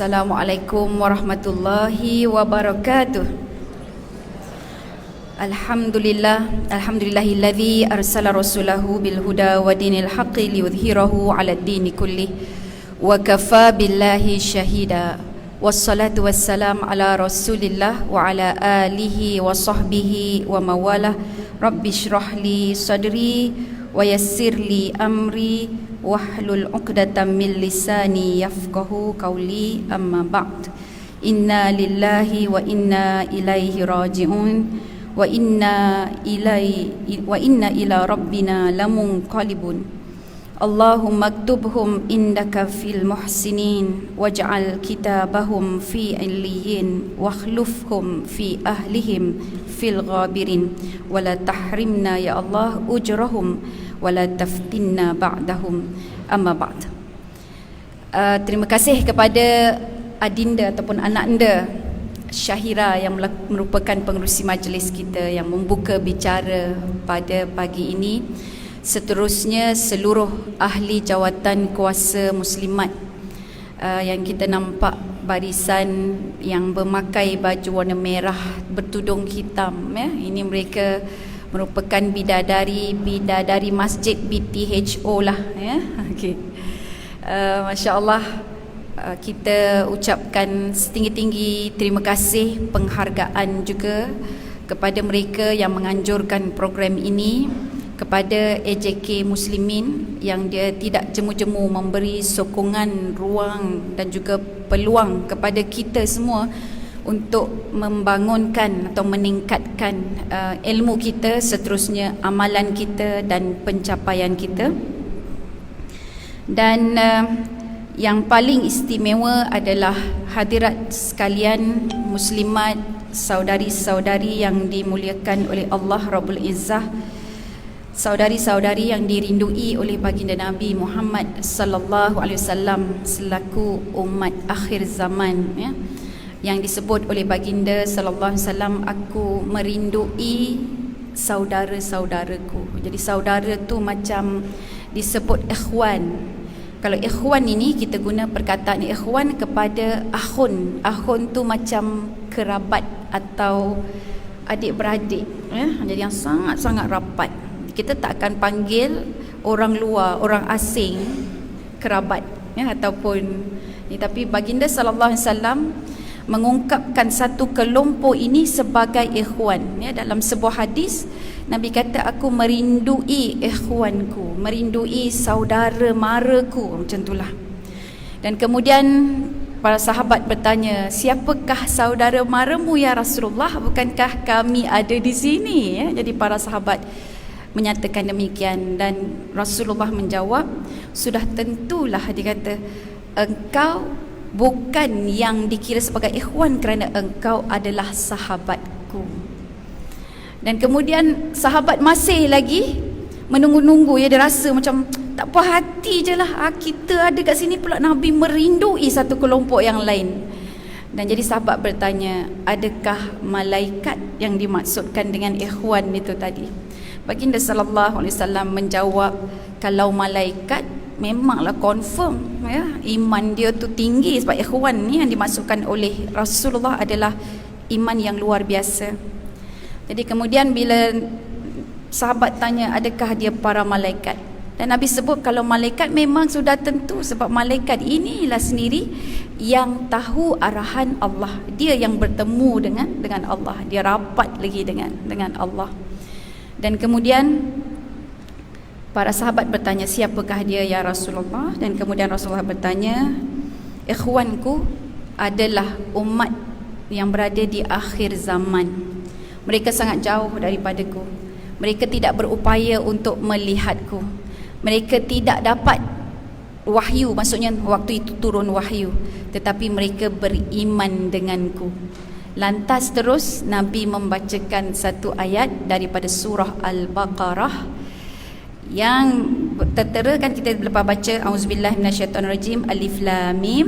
Assalamualaikum warahmatullahi wabarakatuh. Alhamdulillahilladzi arsala rasulahu bil huda wa dinil haqqi liyudhhirahu 'alad dini kullih wa kafa billahi syahida. Wassalatu wassalam ala Rasulillah wa ala alihi wa sahbihi wa mawalah. Rabbi shrah li sadri wa yassir li amri wahlul 'uqdatam min lisani yafqahu qawli, amma ba'd. Inna lillahi wa inna ilaihi raji'un wa inna ila rabbina lamunqalibun. Allahumma aktubhum indaka fil muhsinin waj'al kitabahum fi 'illiyin wakhlufhum fi ahlihim fil ghabirin wala tahrimna ya Allah ujrahum wala taftinna ba'dahum, amma ba'd. Terima kasih kepada adinda ataupun anak anda Syahira yang merupakan pengerusi majlis kita yang membuka bicara pada pagi ini. Seterusnya seluruh ahli jawatan kuasa muslimat yang kita nampak barisan yang bermakai baju warna merah bertudung hitam, ya. Ini mereka merupakan bidadari masjid BTHO lah, ya. Okey. Masya-Allah, kita ucapkan setinggi-tinggi terima kasih, penghargaan juga kepada mereka yang menganjurkan program ini, kepada AJK Muslimin yang dia tidak jemu-jemu memberi sokongan, ruang dan juga peluang kepada kita semua untuk membangunkan atau meningkatkan ilmu kita, seterusnya amalan kita dan pencapaian kita. Dan yang paling istimewa adalah hadirat sekalian muslimat, saudari-saudari yang dimuliakan oleh Allah Rabbul Izzah, saudari-saudari yang dirindui oleh baginda Nabi Muhammad sallallahu alaihi wasallam selaku umat akhir zaman, ya. Yang disebut oleh baginda sallallahu alaihi wasallam, aku merindui saudara-saudaraku. Jadi saudara tu macam disebut ikhwan. Kalau ikhwan ini kita guna perkataan ikhwan kepada akhun. Akhun tu macam kerabat atau adik-beradik, ya. Jadi yang sangat-sangat rapat. Kita tak akan panggil orang luar, orang asing kerabat, ya, ataupun ni. Tapi baginda sallallahu alaihi wasallam mengungkapkan satu kelompok ini sebagai ikhwan, ya. Dalam sebuah hadis Nabi kata, aku merindui ikhwanku, merindui saudara maraku, macam itulah. Dan kemudian para sahabat bertanya, siapakah saudara maramu ya Rasulullah? Bukankah kami ada di sini, ya? Jadi para sahabat menyatakan demikian, dan Rasulullah menjawab, sudah tentulah, dia kata, engkau bukan yang dikira sebagai ikhwan kerana engkau adalah sahabatku. Dan kemudian sahabat masih lagi menunggu-nunggu, ya. Dia rasa macam tak puas hati je lah, kita ada kat sini pula Nabi merindui satu kelompok yang lain. Dan jadi sahabat bertanya, adakah malaikat yang dimaksudkan dengan ikhwan itu tadi? Baginda sallallahu alaihi wasallam menjawab, kalau malaikat memanglah confirm, ya, iman dia tu tinggi, sebab ikhwan ni yang dimaksudkan oleh Rasulullah adalah iman yang luar biasa. Jadi kemudian bila sahabat tanya, adakah dia para malaikat? Dan Nabi sebut kalau malaikat memang sudah tentu, sebab malaikat inilah sendiri yang tahu arahan Allah. Dia yang bertemu dengan Allah, dia rapat lagi dengan Allah. Dan kemudian para sahabat bertanya, siapakah dia ya Rasulullah? Dan kemudian Rasulullah bertanya, ikhwanku adalah umat yang berada di akhir zaman. Mereka sangat jauh daripadaku. Mereka tidak berupaya untuk melihatku. Mereka tidak dapat wahyu, maksudnya waktu itu turun wahyu, tetapi mereka beriman denganku. Lantas terus Nabi membacakan satu ayat daripada surah Al-Baqarah yang tertera, kan kita lepas baca auzubillahi minasyaitonirrajim, alif lam mim,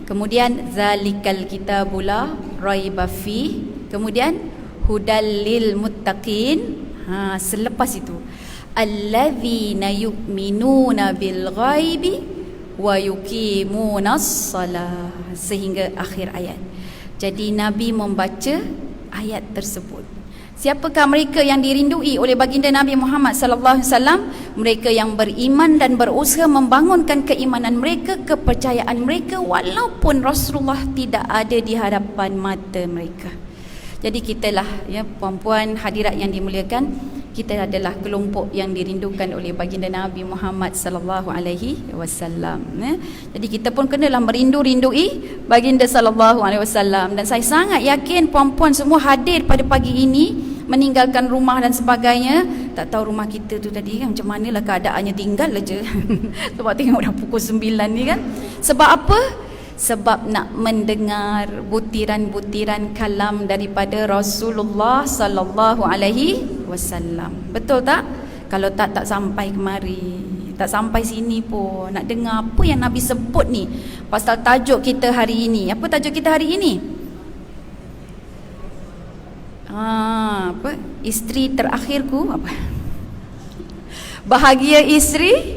kemudian zalikal kitabula raiba fi, kemudian hudal lil muttaqin. Selepas itu alladzina yu'minuna bil ghaibi wa yuqimunas salah sehingga akhir ayat. Jadi Nabi membaca ayat tersebut. Siapakah mereka yang dirindui oleh baginda Nabi Muhammad sallallahu alaihi wasallam? Mereka yang beriman dan berusaha membangunkan keimanan mereka, kepercayaan mereka walaupun Rasulullah tidak ada di hadapan mata mereka. Jadi kitalah ya puan-puan hadirat yang dimuliakan, kita adalah kelompok yang dirindukan oleh baginda Nabi Muhammad sallallahu alaihi wasallam. Jadi kita pun kenalah merindu-rindui baginda sallallahu alaihi wasallam, dan saya sangat yakin puan-puan semua hadir pada pagi ini meninggalkan rumah dan sebagainya, tak tahu rumah kita tu tadi kan macam manalah keadaannya, tinggal aja. Sebab tengok dah pukul 9 ni kan. Sebab apa? Sebab nak mendengar butiran-butiran kalam daripada Rasulullah sallallahu alaihi wasallam. Betul tak? Kalau tak sampai kemari, tak sampai sini pun nak dengar apa yang Nabi sebut ni pasal tajuk kita hari ini. Apa tajuk kita hari ini? Apa? Isteri terakhirku apa? Bahagia isteri,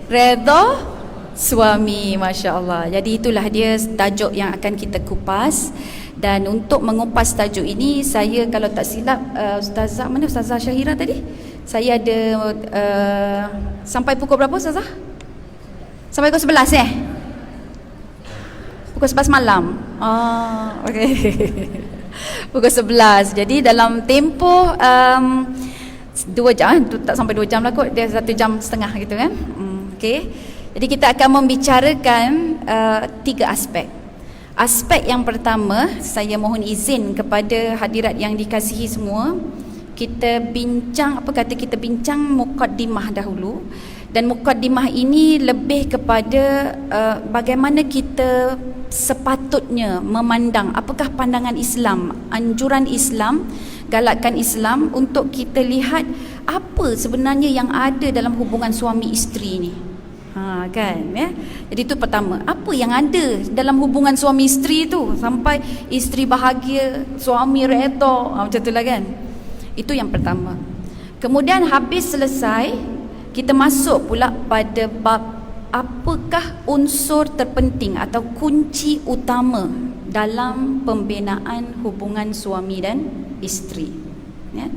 redha suami. Masya Allah. Jadi itulah dia tajuk yang akan kita kupas. Dan untuk mengupas tajuk ini, saya kalau tak silap Ustazah, mana Ustazah Syahira tadi? Saya ada sampai pukul berapa Ustazah? Sampai pukul 11 Pukul 11 malam. Okey. Pukul 11. Jadi dalam tempoh 2 jam, tak sampai 2 jam lah kot, dia 1 jam setengah gitu kan. Okey. Jadi kita akan membicarakan 3 aspek. Aspek yang pertama, saya mohon izin kepada hadirat yang dikasihi semua, kita bincang, kita bincang mukaddimah dahulu. Dan mukaddimah ini lebih kepada bagaimana kita sepatutnya memandang, apakah pandangan Islam, anjuran Islam, galakan Islam untuk kita lihat apa sebenarnya yang ada dalam hubungan suami isteri ni. Kan ya. Jadi itu pertama, apa yang ada dalam hubungan suami isteri tu sampai isteri bahagia, suami redha, macam itulah kan. Itu yang pertama. Kemudian habis selesai, kita masuk pula pada bab apakah unsur terpenting atau kunci utama dalam pembinaan hubungan suami dan isteri. Ya.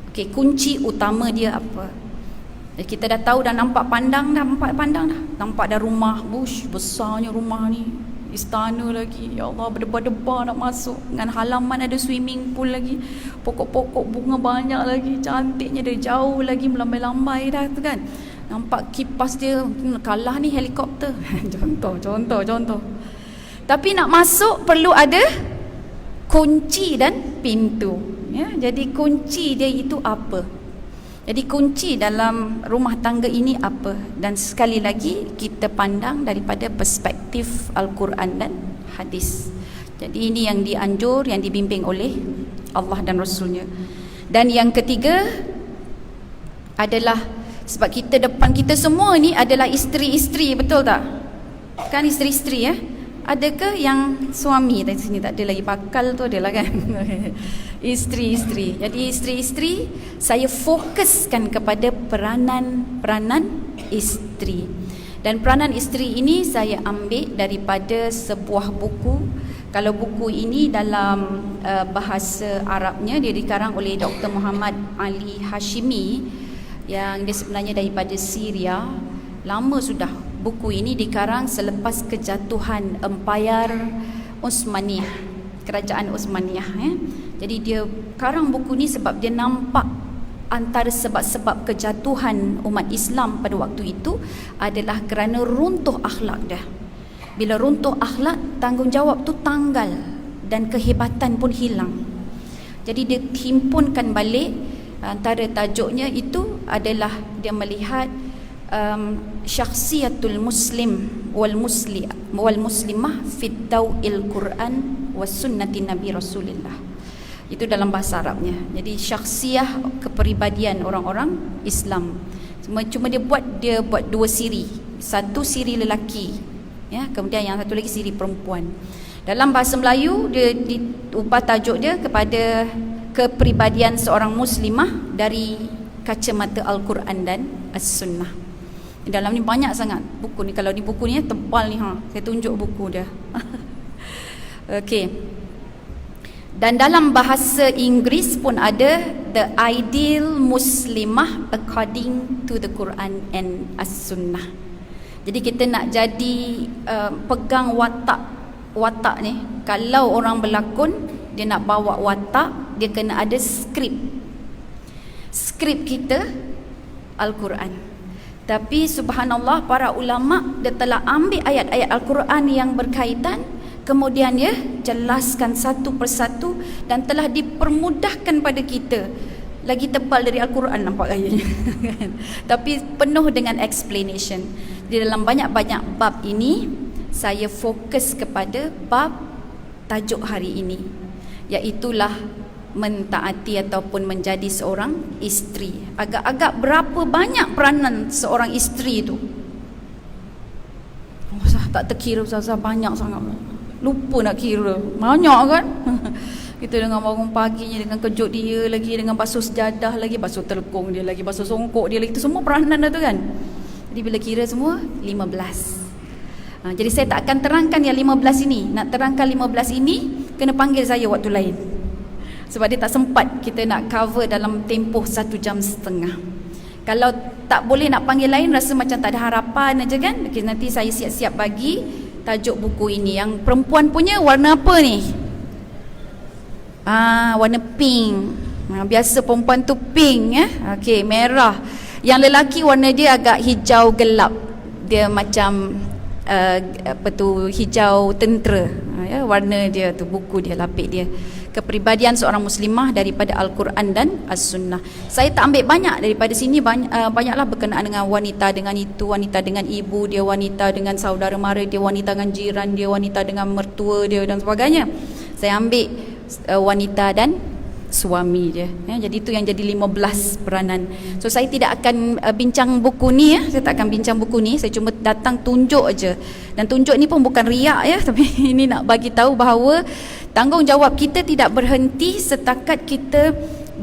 Okey, kunci utama dia apa? Kita dah tahu, dah nampak pandang dah, nampak dah rumah, bush besarnya rumah ni, istana lagi, ya Allah, berdebar-debar nak masuk, dengan halaman ada swimming pool lagi, pokok-pokok bunga banyak lagi, cantiknya dari jauh lagi, melambai-lambai dah tu kan. Nampak kipas dia kalah ni helikopter. contoh. Tapi nak masuk perlu ada kunci dan pintu ya. Jadi kunci dia itu apa? Jadi kunci dalam rumah tangga ini apa? Dan sekali lagi kita pandang daripada perspektif Al-Quran dan hadis. Jadi ini yang dianjur, yang dibimbing oleh Allah dan Rasulnya. Dan yang ketiga adalah, sebab kita depan kita semua ni adalah isteri-isteri, betul tak? Kan isteri-isteri ya? Adakah yang suami dari sini tak ada lagi, bakal tu adalah kan? Isteri-isteri. Jadi isteri-isteri, saya fokuskan kepada peranan isteri. Dan peranan isteri ini saya ambil daripada sebuah buku. Kalau buku ini dalam bahasa Arabnya, dia dikarang oleh Dr. Muhammad Ali Hashimi, yang dia sebenarnya daripada Syria. Lama sudah buku ini dikarang selepas kejatuhan Empayar Uthmaniyah, kerajaan Uthmaniyah ya. Jadi dia karang buku ni sebab dia nampak antara sebab-sebab kejatuhan umat Islam pada waktu itu adalah kerana runtuh akhlak dah. Bila runtuh akhlak, tanggungjawab tu tanggal dan kehebatan pun hilang. Jadi dia himpunkan balik, antara tajuknya itu adalah dia melihat syakhsiyatul muslim wal muslimah fit daw'il Quran was sunnati Nabi Rasulullah. Itu dalam bahasa Arabnya. Jadi syakhsiyah, kepribadian orang-orang Islam. Cuma dia buat 2 siri. Satu siri lelaki ya, kemudian yang satu lagi siri perempuan. Dalam bahasa Melayu dia diubah tajuk dia kepada kepribadian seorang muslimah dari kacamata Al-Quran dan As-Sunnah. Dalam ni banyak sangat buku ni. Kalau ni buku ni tebal ni, saya tunjuk buku dia. Okey. Dan dalam bahasa Inggeris pun ada the ideal muslimah according to the Quran and as-sunnah. Jadi kita nak jadi pegang watak ni. Kalau orang berlakon, dia nak bawa watak, dia kena ada skrip. Skrip kita Al-Quran. Tapi subhanallah, para ulama dia telah ambil ayat-ayat Al-Quran yang berkaitan, kemudian dia jelaskan satu persatu dan telah dipermudahkan pada kita. Lagi tebal dari Al-Quran nampak ayatnya. Tapi penuh dengan explanation. Di dalam banyak-banyak bab ini, saya fokus kepada bab tajuk hari ini, iaitulah mentaati ataupun menjadi seorang isteri. Agak-agak berapa banyak peranan seorang isteri itu? Tak terkira Ustazah, banyak sangat. Lupa nak kira. Banyak kan? Kita dengan bangun paginya, dengan kejut dia lagi, dengan basuh sejadah lagi, basuh telekung dia lagi, basuh songkok dia lagi. Itu semua peranan dah tu kan. Jadi bila kira semua 15. Jadi saya tak akan terangkan yang 15 ini. Nak terangkan 15 ini, kena panggil saya waktu lain. Sebab dia tak sempat kita nak cover dalam tempoh 1 jam setengah. Kalau tak boleh nak panggil lain, rasa macam tak ada harapan aja kan. Okay, nanti saya siap-siap bagi tajuk buku ini. Yang perempuan punya warna apa ni? Warna pink. Biasa perempuan tu pink ya. Okey, merah. Yang lelaki warna dia agak hijau gelap. Dia macam hijau tentera. Ya, warna dia tu, buku dia, lapik dia. Kepribadian seorang muslimah daripada Al-Quran dan As-Sunnah. Saya tak ambil banyak daripada sini, banyaklah berkenaan dengan wanita dengan itu, wanita dengan ibu dia, wanita dengan saudara mara dia, wanita dengan jiran dia, wanita dengan mertua dia dan sebagainya. Saya ambil wanita dan suami dia ya. Jadi itu yang jadi 15 peranan. So saya tidak akan bincang buku ni ya. Saya tak akan bincang buku ni. Saya cuma datang tunjuk aja. Dan tunjuk ni pun bukan riak ya, tapi ini nak bagi tahu bahawa tanggungjawab kita tidak berhenti setakat kita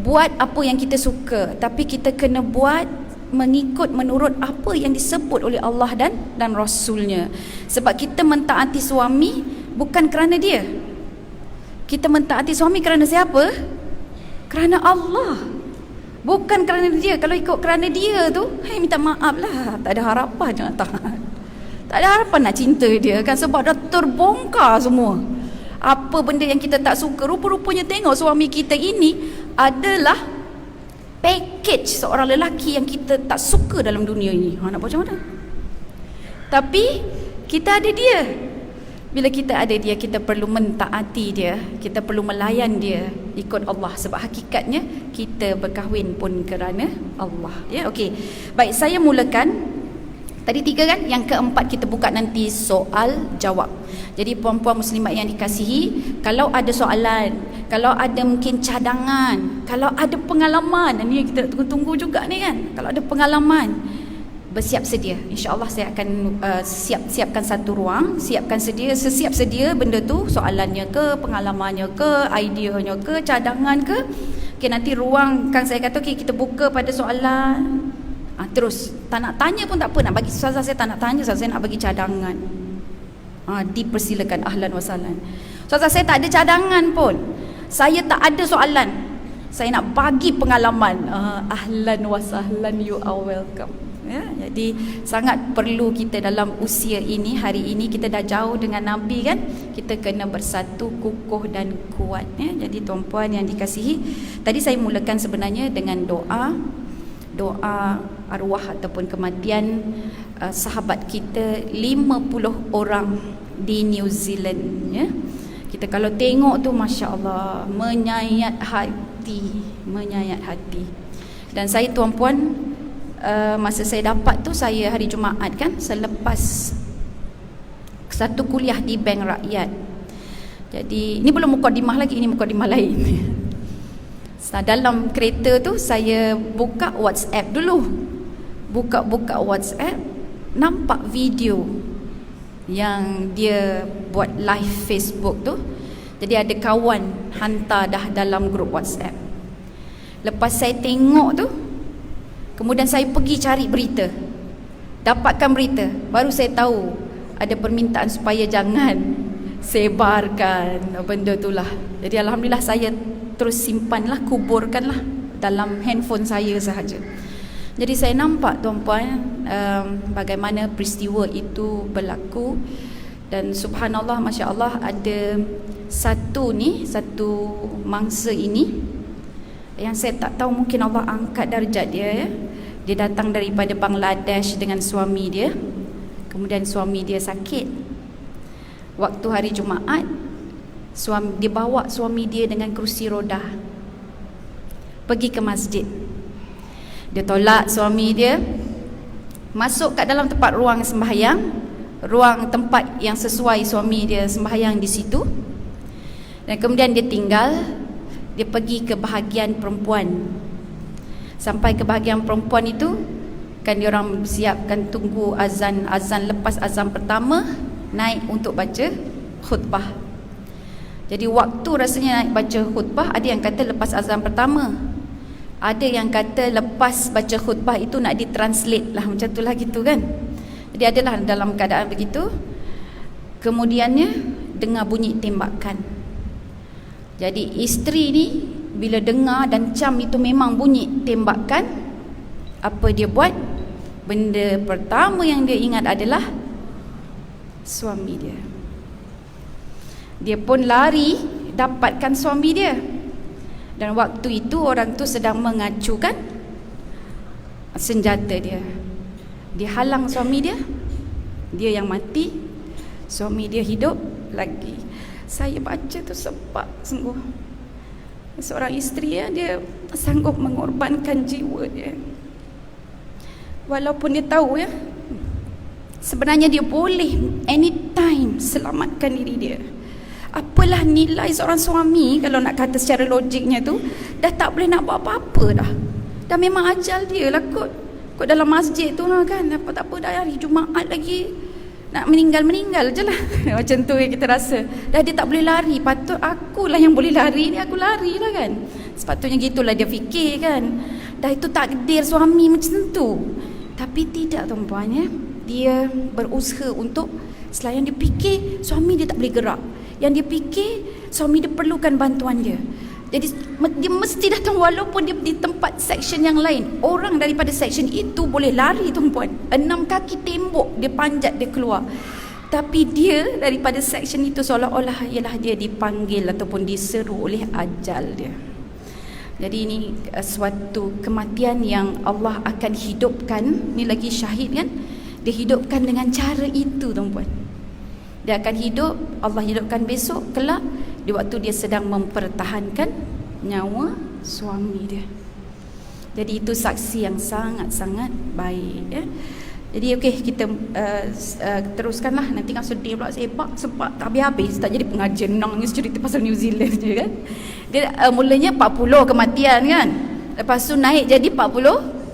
buat apa yang kita suka, tapi kita kena buat mengikut menurut apa yang disebut oleh Allah dan Rasulnya. Sebab kita mentaati suami bukan kerana dia. Kita mentaati suami kerana siapa? Kerana Allah. Bukan kerana dia. Kalau ikut kerana dia tu, minta maaf lah, tak ada harapan, jangan tahan. Tak ada harapan nak cinta dia kan, sebab dah terbongkar semua. Apa benda yang kita tak suka, rupa-rupanya tengok suami kita ini adalah package seorang lelaki yang kita tak suka dalam dunia ini. Nak buat macam mana? Tapi kita ada dia. Bila kita ada dia, kita perlu mentaati dia, kita perlu melayan dia ikut Allah. Sebab hakikatnya kita berkahwin pun kerana Allah ya. Okey, baik, saya mulakan. Tadi 3 kan, yang keempat kita buka nanti soal jawab. Jadi puan-puan muslimat yang dikasihi, kalau ada soalan, kalau ada mungkin cadangan, kalau ada pengalaman, ini yang kita tunggu-tunggu juga ni kan. Kalau ada pengalaman, bersiap sedia. InsyaAllah saya akan siapkan satu ruang, sesiap sedia benda tu, soalannya ke, pengalamannya ke, ideanya ke, cadangan ke. Okay, nanti ruang kan saya kata okay, kita buka pada soalan. Terus tak nak tanya pun tak apa, nak bagi ustazah saya tak nak tanya, ustazah saya nak bagi cadangan. Dipersilakan, ahlan wa sahlan. Ustazah saya tak ada cadangan pun, saya tak ada soalan, saya nak bagi pengalaman. Ahlan wa sahlan, you are welcome ya. Jadi sangat perlu kita dalam usia ini, hari ini kita dah jauh dengan Nabi kan, kita kena bersatu, kukuh dan kuat ya. Jadi tuan-puan yang dikasihi, tadi saya mulakan sebenarnya dengan doa arwah ataupun kematian sahabat kita 50 orang di New Zealand ya. Kita kalau tengok tu masya-Allah menyayat hati. Dan saya tuan-puan, masa saya dapat tu, saya hari Jumaat kan, selepas satu kuliah di Bank Rakyat. Jadi ini belum mukadimah lagi, ini mukadimah lain. Dalam kereta tu saya buka WhatsApp dulu. Buka WhatsApp, nampak video yang dia buat live Facebook tu. Jadi ada kawan hantar dah dalam grup WhatsApp. Lepas saya tengok tu, kemudian saya pergi cari berita. dapatkan berita, baru saya tahu ada permintaan supaya jangan sebarkan benda itulah. Jadi alhamdulillah saya terus simpanlah, kuburkanlah dalam handphone saya sahaja. Jadi saya nampak tuan-puan bagaimana peristiwa itu berlaku, dan subhanallah, masya-Allah, ada satu mangsa ini yang saya tak tahu, mungkin Allah angkat darjat dia, ya. Dia datang daripada Bangladesh dengan suami dia. Kemudian suami dia sakit. Waktu hari Jumaat, dia bawa suami dia dengan kerusi roda pergi ke masjid. Dia tolak suami dia masuk kat dalam tempat ruang sembahyang, ruang tempat yang sesuai suami dia sembahyang di situ. Dan kemudian dia tinggal, dia pergi ke bahagian perempuan. Sampai ke bahagian perempuan itu, kan diorang siapkan tunggu azan. Lepas azan pertama, naik untuk baca khutbah. Jadi waktu rasanya naik baca khutbah, ada yang kata lepas azan pertama, ada yang kata lepas baca khutbah itu nak ditranslate lah, macam itulah gitu kan. Jadi adalah dalam keadaan begitu. Kemudiannya dengar bunyi tembakan. Jadi isteri ni bila dengar dan cam itu memang bunyi tembakan, apa dia buat? Benda pertama yang dia ingat adalah suami dia. Dia pun lari dapatkan suami dia. Dan waktu itu orang tu sedang mengacukan senjata dia. Dia halang suami dia. Dia yang mati, suami dia hidup lagi. Saya baca tu sebab sungguh seorang isteri, ya, dia sanggup mengorbankan jiwa dia. Walaupun dia tahu, ya, sebenarnya dia boleh anytime selamatkan diri dia. Apalah nilai seorang suami kalau nak kata secara logiknya tu, dah tak boleh nak buat apa-apa dah. Dah memang ajal dia lah kot dalam masjid tu lah kan. Tak apa dah, hari Jumaat lagi nak meninggal je lah. Macam tu yang kita rasa. Dah dia tak boleh lari, patut akulah yang boleh lari ni, aku lari lah kan. Sepatutnya gitulah dia fikir kan. Dah itu takdir suami macam tu. Tapi tidak tuan-puan, ya. Dia berusaha untuk, selain dia fikir suami dia tak boleh gerak, yang dia fikir suami dia perlukan bantuan dia. Jadi dia mesti datang walaupun dia di tempat section yang lain. Orang daripada section itu boleh lari tuan-puan, 6 kaki tembok dia panjat, dia keluar. Tapi dia daripada section itu seolah-olah ialah dia dipanggil ataupun diseru oleh ajal dia. Jadi ini suatu kematian yang Allah akan hidupkan. Ni lagi syahid kan, dia hidupkan dengan cara itu tuan-puan. Dia akan hidup, Allah hidupkan besok kelak di waktu dia sedang mempertahankan nyawa suami dia. Jadi itu saksi yang sangat-sangat baik, ya. Jadi okey, kita teruskanlah. Nanti kan sedih pula, sebab tak habis-habis, tak jadi pengajian nangis cerita pasal New Zealand je kan. Dia mulanya 40 kematian kan, lepas tu naik jadi 49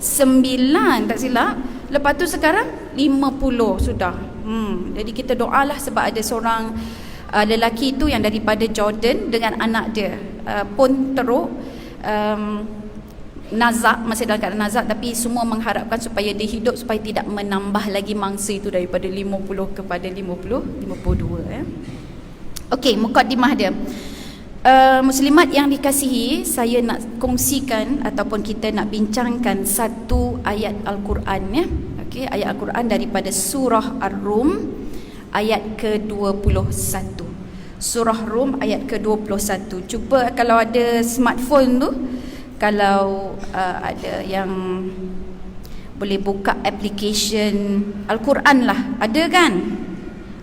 tak silap, lepas tu sekarang 50 sudah. Jadi kita doalah sebab ada seorang lelaki itu yang daripada Jordan dengan anak dia pun teruk nazak, masih dalam keadaan nazak, tapi semua mengharapkan supaya dia hidup supaya tidak menambah lagi mangsa itu daripada 50 kepada 52, ya. Okey, mukadimah dia. Muslimat yang dikasihi, saya nak kongsikan ataupun kita nak bincangkan satu ayat Al-Quran, ya. Okey, ayat Al-Quran daripada surah Ar-Rum ayat ke-21. Surah Rum ayat ke-21. Cuba kalau ada smartphone tu, kalau ada yang boleh buka application Al-Quran lah, ada kan?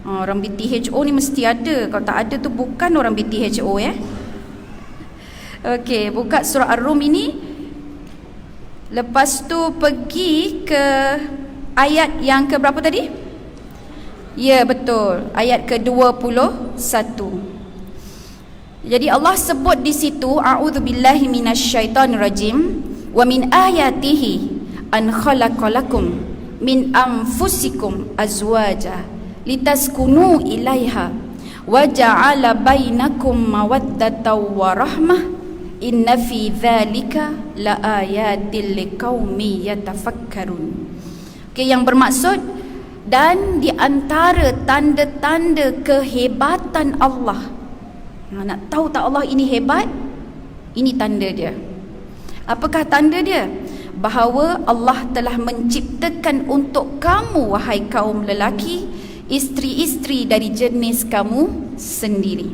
Orang BTHO ni mesti ada. Kalau tak ada tu bukan orang BTHO, ya. Okey, buka surah Ar-Rum ini. Lepas tu pergi ke ayat yang ke berapa tadi? Ya, betul. Ayat ke-21. Jadi Allah sebut di situ, a'udzubillahi minasyaitonirrajim, wa min ayatihi an khalaqalakum min anfusikum azwaja litaskunu ilaiha wa ja'ala bainakum mawaddatan wa rahmah inna fi dzalika laayatil liqaumin yatafakkarun. Okay, yang bermaksud, dan di antara tanda-tanda kehebatan Allah. Nak tahu tak Allah ini hebat? Ini tanda dia. Apakah tanda dia? Bahawa Allah telah menciptakan untuk kamu, wahai kaum lelaki, isteri-isteri dari jenis kamu sendiri,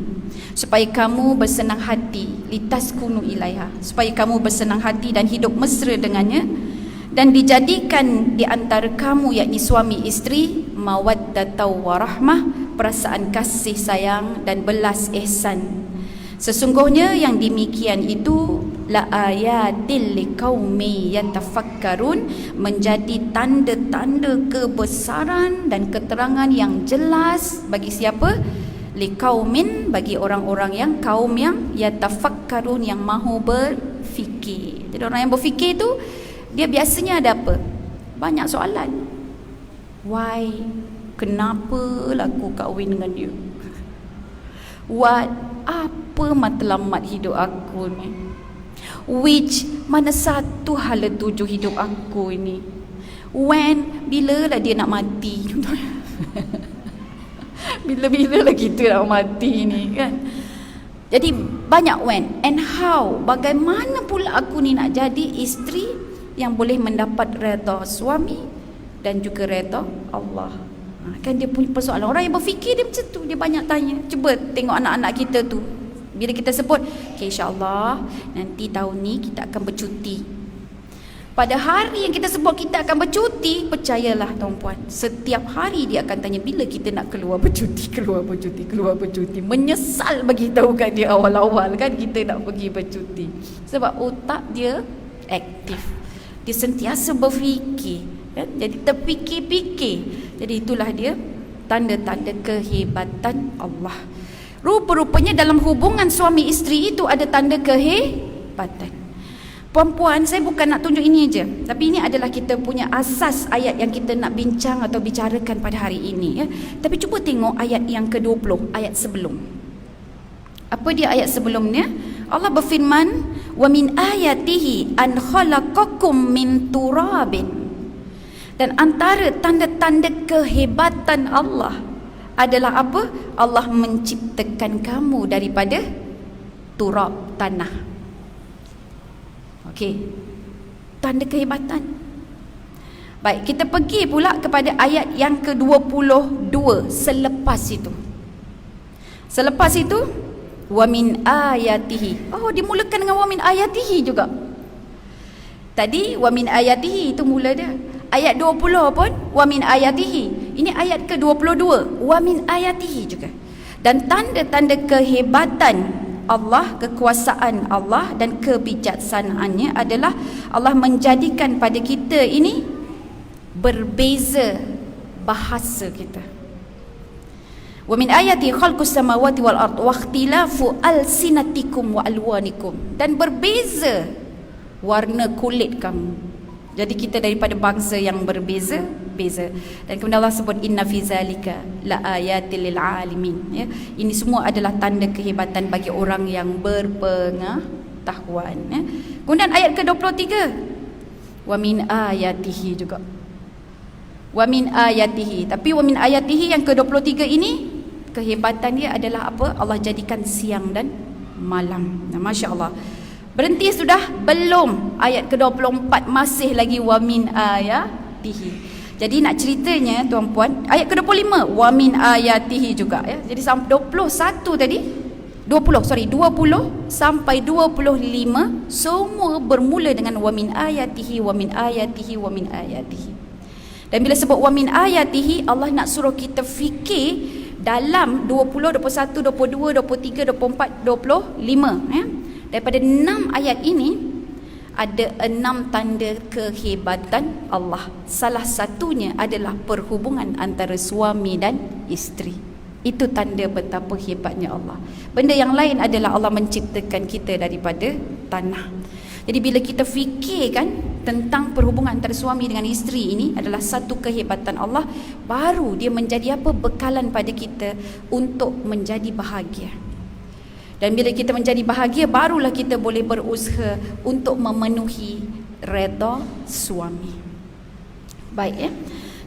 supaya kamu bersenang hati, litaskunu ilaiha, supaya kamu bersenang hati dan hidup mesra dengannya, dan dijadikan di antara kamu, yakni suami isteri, mawaddatau warahmah, perasaan kasih sayang dan belas ihsan. Sesungguhnya yang demikian itu la ayatil liqaumi yatafakkarun, menjadi tanda-tanda kebesaran dan keterangan yang jelas bagi siapa? Liqaumin, bagi orang-orang yang kaum yang yatafakkarun, yang mahu berfikir. Jadi orang yang berfikir tu dia biasanya ada apa? Banyak soalan. Why? Kenapalah aku kahwin dengan dia? What? Apa matlamat hidup aku ni? Which? Mana satu hala tuju hidup aku ini? When? Bilalah dia nak mati? Bila-bila lah kita nak mati ni kan? Jadi banyak when and how. Bagaimana pula aku ni nak jadi isteri yang boleh mendapat redha suami dan juga redha Allah? Kan dia punya persoalan. Orang yang berfikir dia macam tu, dia banyak tanya. Cuba tengok anak-anak kita tu, bila kita sebut, okay, insyaAllah nanti tahun ni kita akan bercuti. Pada hari yang kita sebut kita akan bercuti, percayalah tuan-puan, setiap hari dia akan tanya, bila kita nak keluar bercuti, keluar bercuti, keluar bercuti. Menyesal bagi tahu kat dia awal-awal kan kita nak pergi bercuti. Sebab otak dia aktif, dia sentiasa berfikir kan? Jadi terfikir-fikir. Jadi itulah dia tanda-tanda kehebatan Allah. Rupa-rupanya dalam hubungan suami isteri itu ada tanda kehebatan. Puan-puan, saya bukan nak tunjuk ini aja, tapi ini adalah kita punya asas ayat yang kita nak bincang atau bicarakan pada hari ini ya. Tapi cuba tengok ayat yang ke-20, ayat sebelum. Apa dia ayat sebelumnya? Allah berfirman, wa min ayatihi an khalaqakum min turabin. Dan antara tanda-tanda kehebatan Allah adalah apa? Allah menciptakan kamu daripada turab, tanah. Okey. Tanda kehebatan. Baik, kita pergi pula kepada ayat yang ke-22 selepas itu. Selepas itu, wa min ayatihi. Oh, dimulakan dengan wa min ayatihi juga. Tadi wa min ayatihi itu mula dia. Ayat 20 pun wa min ayatihi. Ini ayat ke-22, wa min ayatihi juga. Dan tanda-tanda kehebatan Allah, kekuasaan Allah dan kebijaksanaannya adalah Allah menjadikan pada kita ini berbeza bahasa kita. Wa min ayati khalqus samawati wal ard wa ikhtilafu alsinatikum wa alwanikum. Dan berbeza warna kulit kamu. Jadi kita daripada bangsa yang berbeza-beza. Dan kemudian Allah sebut inna fi zalika la ayatil lil alamin ya. Ini semua adalah tanda kehebatan bagi orang yang berpengetahuan ya. Kemudian ayat ke-23, wa min ayatihi juga. Wa min ayatihi. Tapi wa min ayatihi yang ke-23 ini kehebatan dia adalah apa? Allah jadikan siang dan malam. Nah, masya-Allah. Berhenti sudah? Belum. Ayat ke-24 masih lagi wa min ayatihi. Jadi nak ceritanya tuan-puan, ayat ke-25 wa min ayatihi juga ya. Jadi sampai 21 tadi, 20 sampai 25 semua bermula dengan wa min ayatihi wa min ayatihi wa min ayatihi. Dan bila sebut wa min ayatihi, Allah nak suruh kita fikir dalam 20, 21, 22, 23, 24, 25 ya. Daripada 6 ayat ini ada 6 tanda kehebatan Allah. Salah satunya adalah perhubungan antara suami dan isteri. Itu tanda betapa hebatnya Allah. Benda yang lain adalah Allah menciptakan kita daripada tanah. Jadi bila kita fikirkan tentang perhubungan antara suami dengan isteri, ini adalah satu kehebatan Allah, baru dia menjadi apa? Bekalan pada kita untuk menjadi bahagia. Dan bila kita menjadi bahagia, barulah kita boleh berusaha untuk memenuhi redha suami. Baik ya.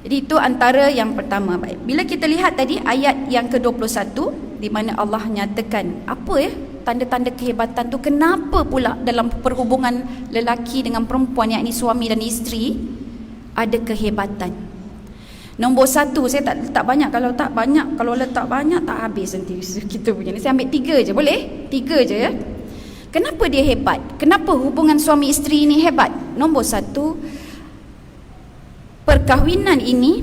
Jadi itu antara yang pertama. Baik. Bila kita lihat tadi ayat yang ke-21 di mana Allah nyatakan apa ya tanda-tanda kehebatan tu, kenapa pula dalam perhubungan lelaki dengan perempuan, yakni suami dan isteri, ada kehebatan. Nombor 1, saya tak banyak, kalau letak banyak tak habis nanti kita punya ni. Saya ambil 3 je, boleh? 3 je ya. Kenapa dia hebat? Kenapa hubungan suami isteri ini hebat? Nombor 1, perkahwinan ini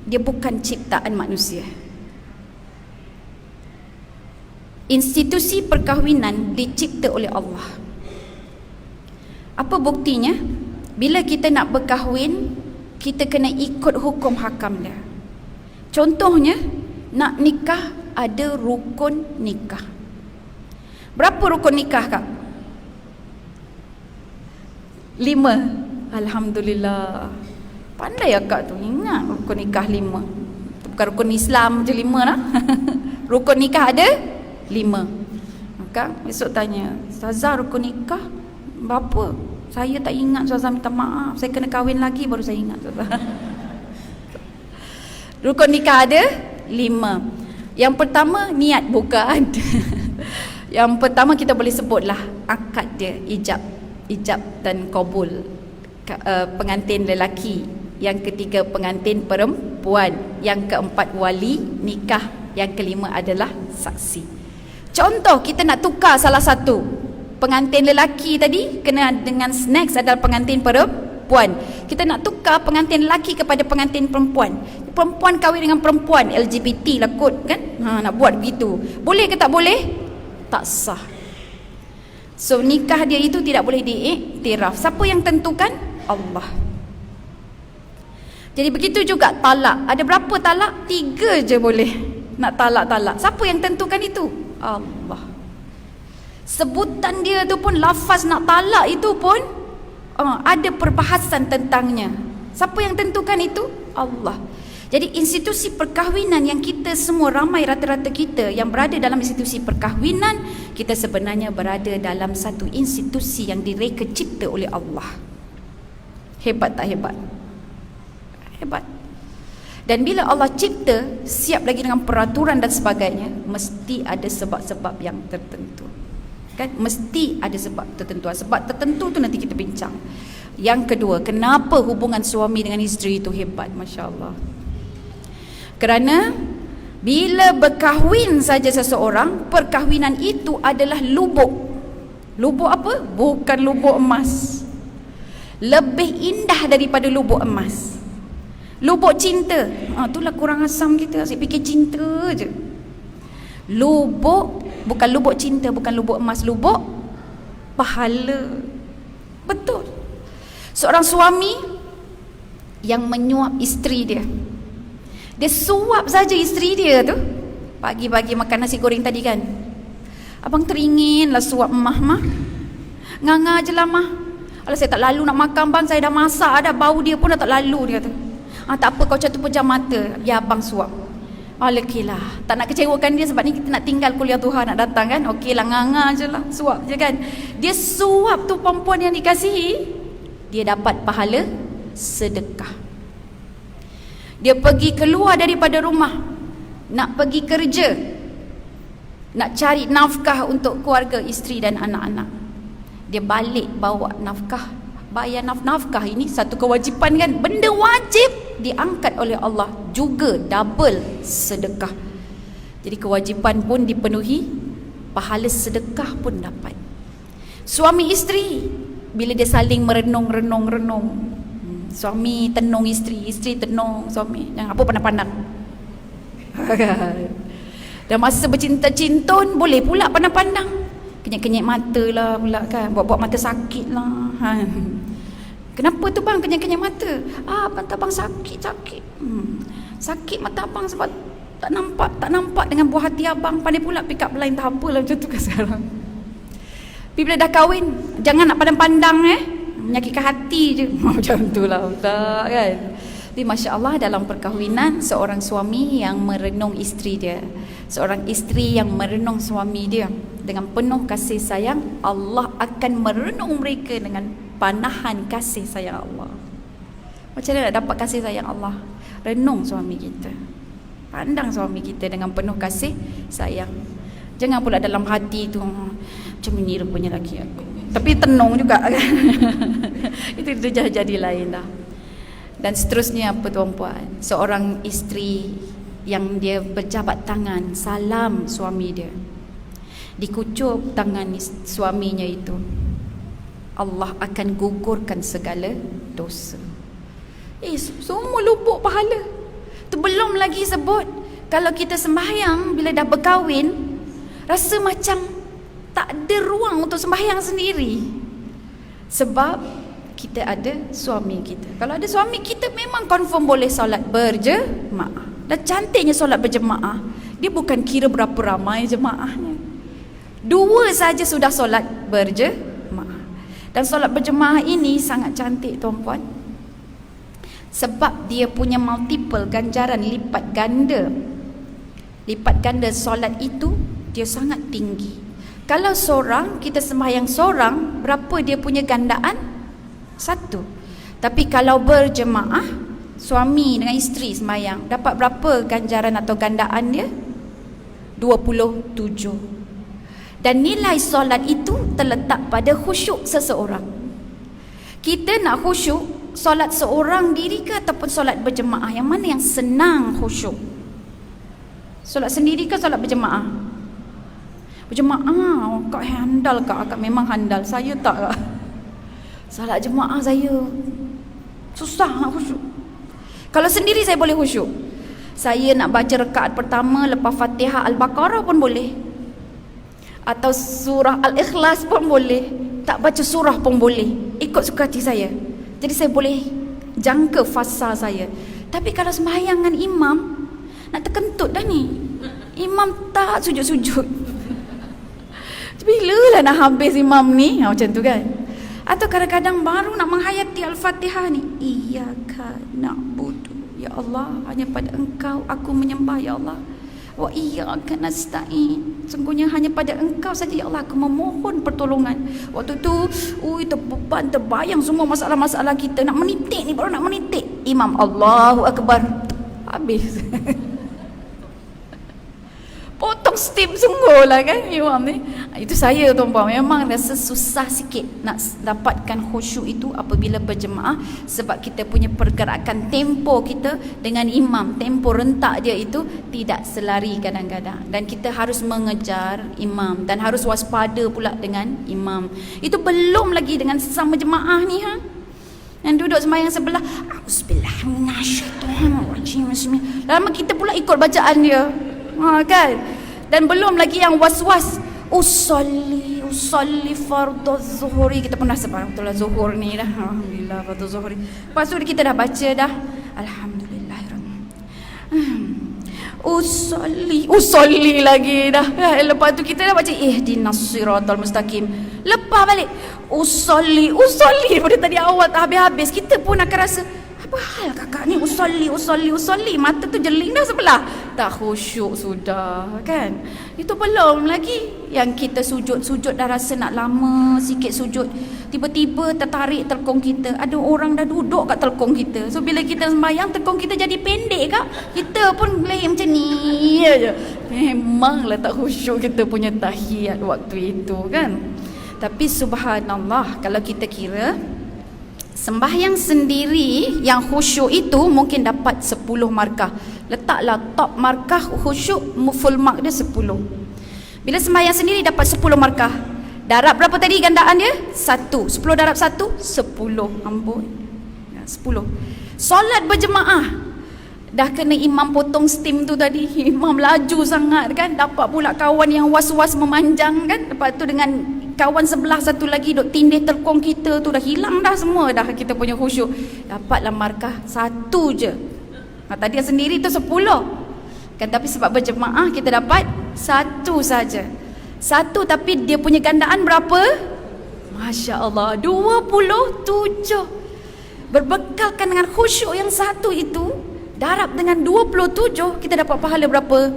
dia bukan ciptaan manusia. Institusi perkahwinan dicipta oleh Allah. Apa buktinya? Bila kita nak berkahwin, kita kena ikut hukum hakam dia. Contohnya, nak nikah ada rukun nikah. Berapa rukun nikah, Kak? 5. Alhamdulillah. Pandai ya Kak tu, ingat rukun nikah 5. Bukan rukun Islam je 5 lah. Rukun nikah ada 5. Maka besok tanya, Ustazah rukun nikah berapa? Saya tak ingat, Ustazah minta maaf. Saya kena kahwin lagi baru saya ingat, Ustazah. Rukun nikah ada 5. Yang pertama niat, bukan. Yang pertama kita boleh sebutlah akad dia, ijab dan qabul, pengantin lelaki. Yang ketiga pengantin perempuan. Yang keempat wali nikah. Yang kelima adalah saksi. Contoh kita nak tukar salah satu, pengantin lelaki tadi kena dengan next adalah pengantin perempuan. Kita nak tukar pengantin lelaki kepada pengantin perempuan. Perempuan kahwin dengan perempuan, LGBT lah kot kan? Nak buat begitu. Boleh ke tak boleh? Tak sah. So nikah dia itu tidak boleh diiktiraf. Siapa yang tentukan? Allah. Jadi begitu juga talak. Ada berapa talak? 3 je boleh nak talak. Siapa yang tentukan itu? Allah. Sebutan dia tu pun, lafaz nak talak itu pun ada perbahasan tentangnya. Siapa yang tentukan itu? Allah. Jadi institusi perkahwinan yang kita semua, ramai rata-rata kita yang berada dalam institusi perkahwinan, kita sebenarnya berada dalam satu institusi yang direka cipta oleh Allah. Hebat tak hebat? Hebat. Dan bila Allah cipta, siap lagi dengan peraturan dan sebagainya, mesti ada sebab-sebab yang tertentu. Kan? Mesti ada sebab tertentu. Sebab tertentu tu nanti kita bincang. Yang kedua, kenapa hubungan suami dengan isteri itu hebat? Masya Allah. Kerana bila berkahwin saja seseorang, perkahwinan itu adalah lubuk. Lubuk apa? Bukan lubuk emas. Lebih indah daripada lubuk emas. Lubuk cinta. Itulah kurang asam kita. Asyik fikir cinta je. Lubuk, bukan lubuk cinta, bukan lubuk emas, lubuk pahala. Betul. Seorang suami yang menyuap isteri dia. Dia suap saja isteri dia tu. Pagi-pagi makan nasi goreng tadi kan, abang teringin lah suap mah. Nganga je lah mah. Alah saya tak lalu nak makan bang, saya dah masak dah, bau dia pun dah tak lalu, dia kata. Tak apa kau macam tu pejam mata, ya abang suap. Okeylah, tak nak kecewakan dia sebab ni kita nak tinggal kuliah Tuhan nak datang kan. Okeylah, nganga je lah, suap je kan. Dia suap tu perempuan yang dikasihi, dia dapat pahala sedekah. Dia pergi keluar daripada rumah, nak pergi kerja, nak cari nafkah untuk keluarga, isteri dan anak-anak. Dia balik bawa nafkah, bayar nafkah. Ini satu kewajipan kan, benda wajib diangkat oleh Allah, juga double sedekah. Jadi kewajipan pun dipenuhi, pahala sedekah pun dapat. Suami isteri bila dia saling merenung, suami tenung isteri, isteri tenung suami, jangan apa pandang-pandang. Dan masa bercinta-cintun boleh pula pandang-pandang, kenyek-kenyek mata lah pula kan, buat-buat mata sakit lah. Kenapa tu bang kenyek-kenyek mata? Mata abang sakit. Sakit mata abang sebab tak nampak dengan buah hati abang. Pandai pula pick up line, tak apalah macam tu kan sekarang. Tapi bila dah kahwin, jangan nak pandang-pandang menyakitkan hati je. Macam tu lah tak kan. Tapi Masya Allah, dalam perkahwinan, seorang suami yang merenung isteri dia, seorang isteri yang merenung suami dia dengan penuh kasih sayang, Allah akan merenung mereka dengan panahan kasih sayang Allah. Macam mana nak dapat kasih sayang Allah? Renung suami kita, pandang suami kita dengan penuh kasih sayang. Jangan pula dalam hati tu macam ni rupanya laki aku, tapi tenung juga kan. Itu jadi lain dah. Dan seterusnya apa tuan-puan, seorang isteri yang dia berjabat tangan salam suami dia, dikucuk tangan suaminya itu, Allah akan gugurkan segala dosa. Semua luput pahala. Tu belum lagi sebut kalau kita sembahyang bila dah berkahwin, rasa macam tak ada ruang untuk sembahyang sendiri, sebab kita ada suami kita. Kalau ada suami kita, memang confirm boleh solat berjemaah. Dan cantiknya solat berjemaah, dia bukan kira berapa ramai jemaahnya, 2 saja sudah solat berjemaah. Dan solat berjemaah ini sangat cantik tuan-puan, sebab dia punya multiple ganjaran, lipat ganda solat itu dia sangat tinggi. Kalau seorang, kita sembahyang seorang, berapa dia punya gandaan? 1. Tapi kalau berjemaah, suami dengan isteri sembahyang, dapat berapa ganjaran atau gandaan dia? 27. Dan nilai solat itu terletak pada khusyuk seseorang. Kita nak khusyuk, solat seorang diri ke ataupun solat berjemaah? Yang mana yang senang khusyuk? Solat sendiri ke solat berjemaah? Berjemaah, kak handal kak? Akak memang handal, saya tak kak. Solat jemaah saya susah nak khusyuk. Kalau sendiri saya boleh khusyuk. Saya nak baca rakaat pertama lepas Fatihah Al-Baqarah pun boleh, atau surah Al-Ikhlas pun boleh, tak baca surah pun boleh, ikut suka hati saya. Jadi saya boleh jangka fasa saya. Tapi kalau sembahyang dengan imam, nak terkentut dah ni. Imam tak sujud-sujud. Bila lah nak habis imam ni? Macam tu kan. Atau kadang-kadang baru nak menghayati Al-Fatihah ni, Iyyaka na'budu, ya Allah, hanya pada Engkau aku menyembah ya Allah. Wa iyyaka nasta'in, sungguhnya hanya pada Engkau saja ya Allah aku memohon pertolongan. Waktu tu terbeban, terbayang semua masalah-masalah kita. Nak menitik ni, baru nak menitik, imam Allahu Akbar, habis. Potong steam sungguh lah kan imam ni. Itu saya tuan-puan, memang rasa susah sikit nak dapatkan khusyuk itu apabila berjemaah, sebab kita punya pergerakan tempo kita dengan imam, tempo rentak dia itu tidak selari kadang-kadang, dan kita harus mengejar imam dan harus waspada pula dengan imam. Itu belum lagi dengan sesama jemaah ni yang duduk sembahyang sebelah, auzubillah minasyaitonirrajim, lama kita pula ikut bacaan dia. Kan? Dan belum lagi yang was-was, usolli fardhu zuhuri. Kita pernah sebut betul zuhur ni dah, alhamdulillah fardhu zuhuri. Lepas tu kita dah baca dah, alhamdulillah, usolli lagi dah. Lepas tu kita dah baca ihdinas siratal mustaqim. Lepas balik usolli pada tadi awal tak habis-habis. Kita pun akan rasa, apa hal kakak ni usolli, mata tu jeling dah sebelah, tak khusyuk sudah kan. Itu belum lagi yang kita sujud dah rasa nak lama sikit sujud, tiba-tiba tertarik telkong kita, ada orang dah duduk kat telkong kita. So bila kita sembahyang, telkong kita jadi pendek kak, kita pun boleh macam ni aja. Memanglah tak khusyuk kita punya tahiyat waktu itu kan. Tapi subhanallah, kalau kita kira sembahyang sendiri yang khusyuk itu mungkin dapat 10 markah. Letaklah top markah khusyuk, full mark dia 10. Bila sembahyang sendiri dapat 10 markah. Darab berapa tadi gandaan dia? 1. 10 darab 1, 10. Amboi. 10. Solat berjemaah, dah kena imam potong steam tu tadi. Imam laju sangat kan. Dapat pula kawan yang was-was memanjang kan. Lepas tu dengan kawan sebelah satu lagi duk tindih telkong kita tu, dah hilang dah semua dah kita punya khusyuk. Dapatlah markah 1 je. Tadi yang sendiri tu 10 kan, tapi sebab berjemaah kita dapat 1 saja. 1 tapi dia punya gandaan berapa? Masya Allah, 27. Berbekalkan dengan khusyuk yang 1 itu, darab dengan 27, kita dapat pahala berapa?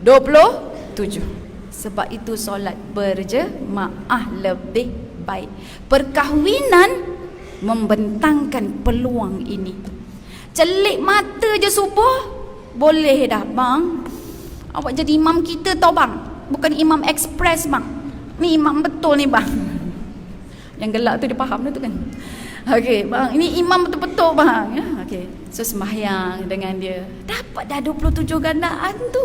27. Sebab itu solat berjemaah lebih baik. Perkahwinan membentangkan peluang ini. Celik mata je subuh, boleh dah bang. Awak jadi imam kita tau bang. Bukan imam ekspres bang. Ni imam betul ni bang. Yang gelak tu dia faham tu kan. Okey bang, ini imam betul-betul bang. Ya, okey. So sembahyang dengan dia. Dapat dah 27 gandaan tu.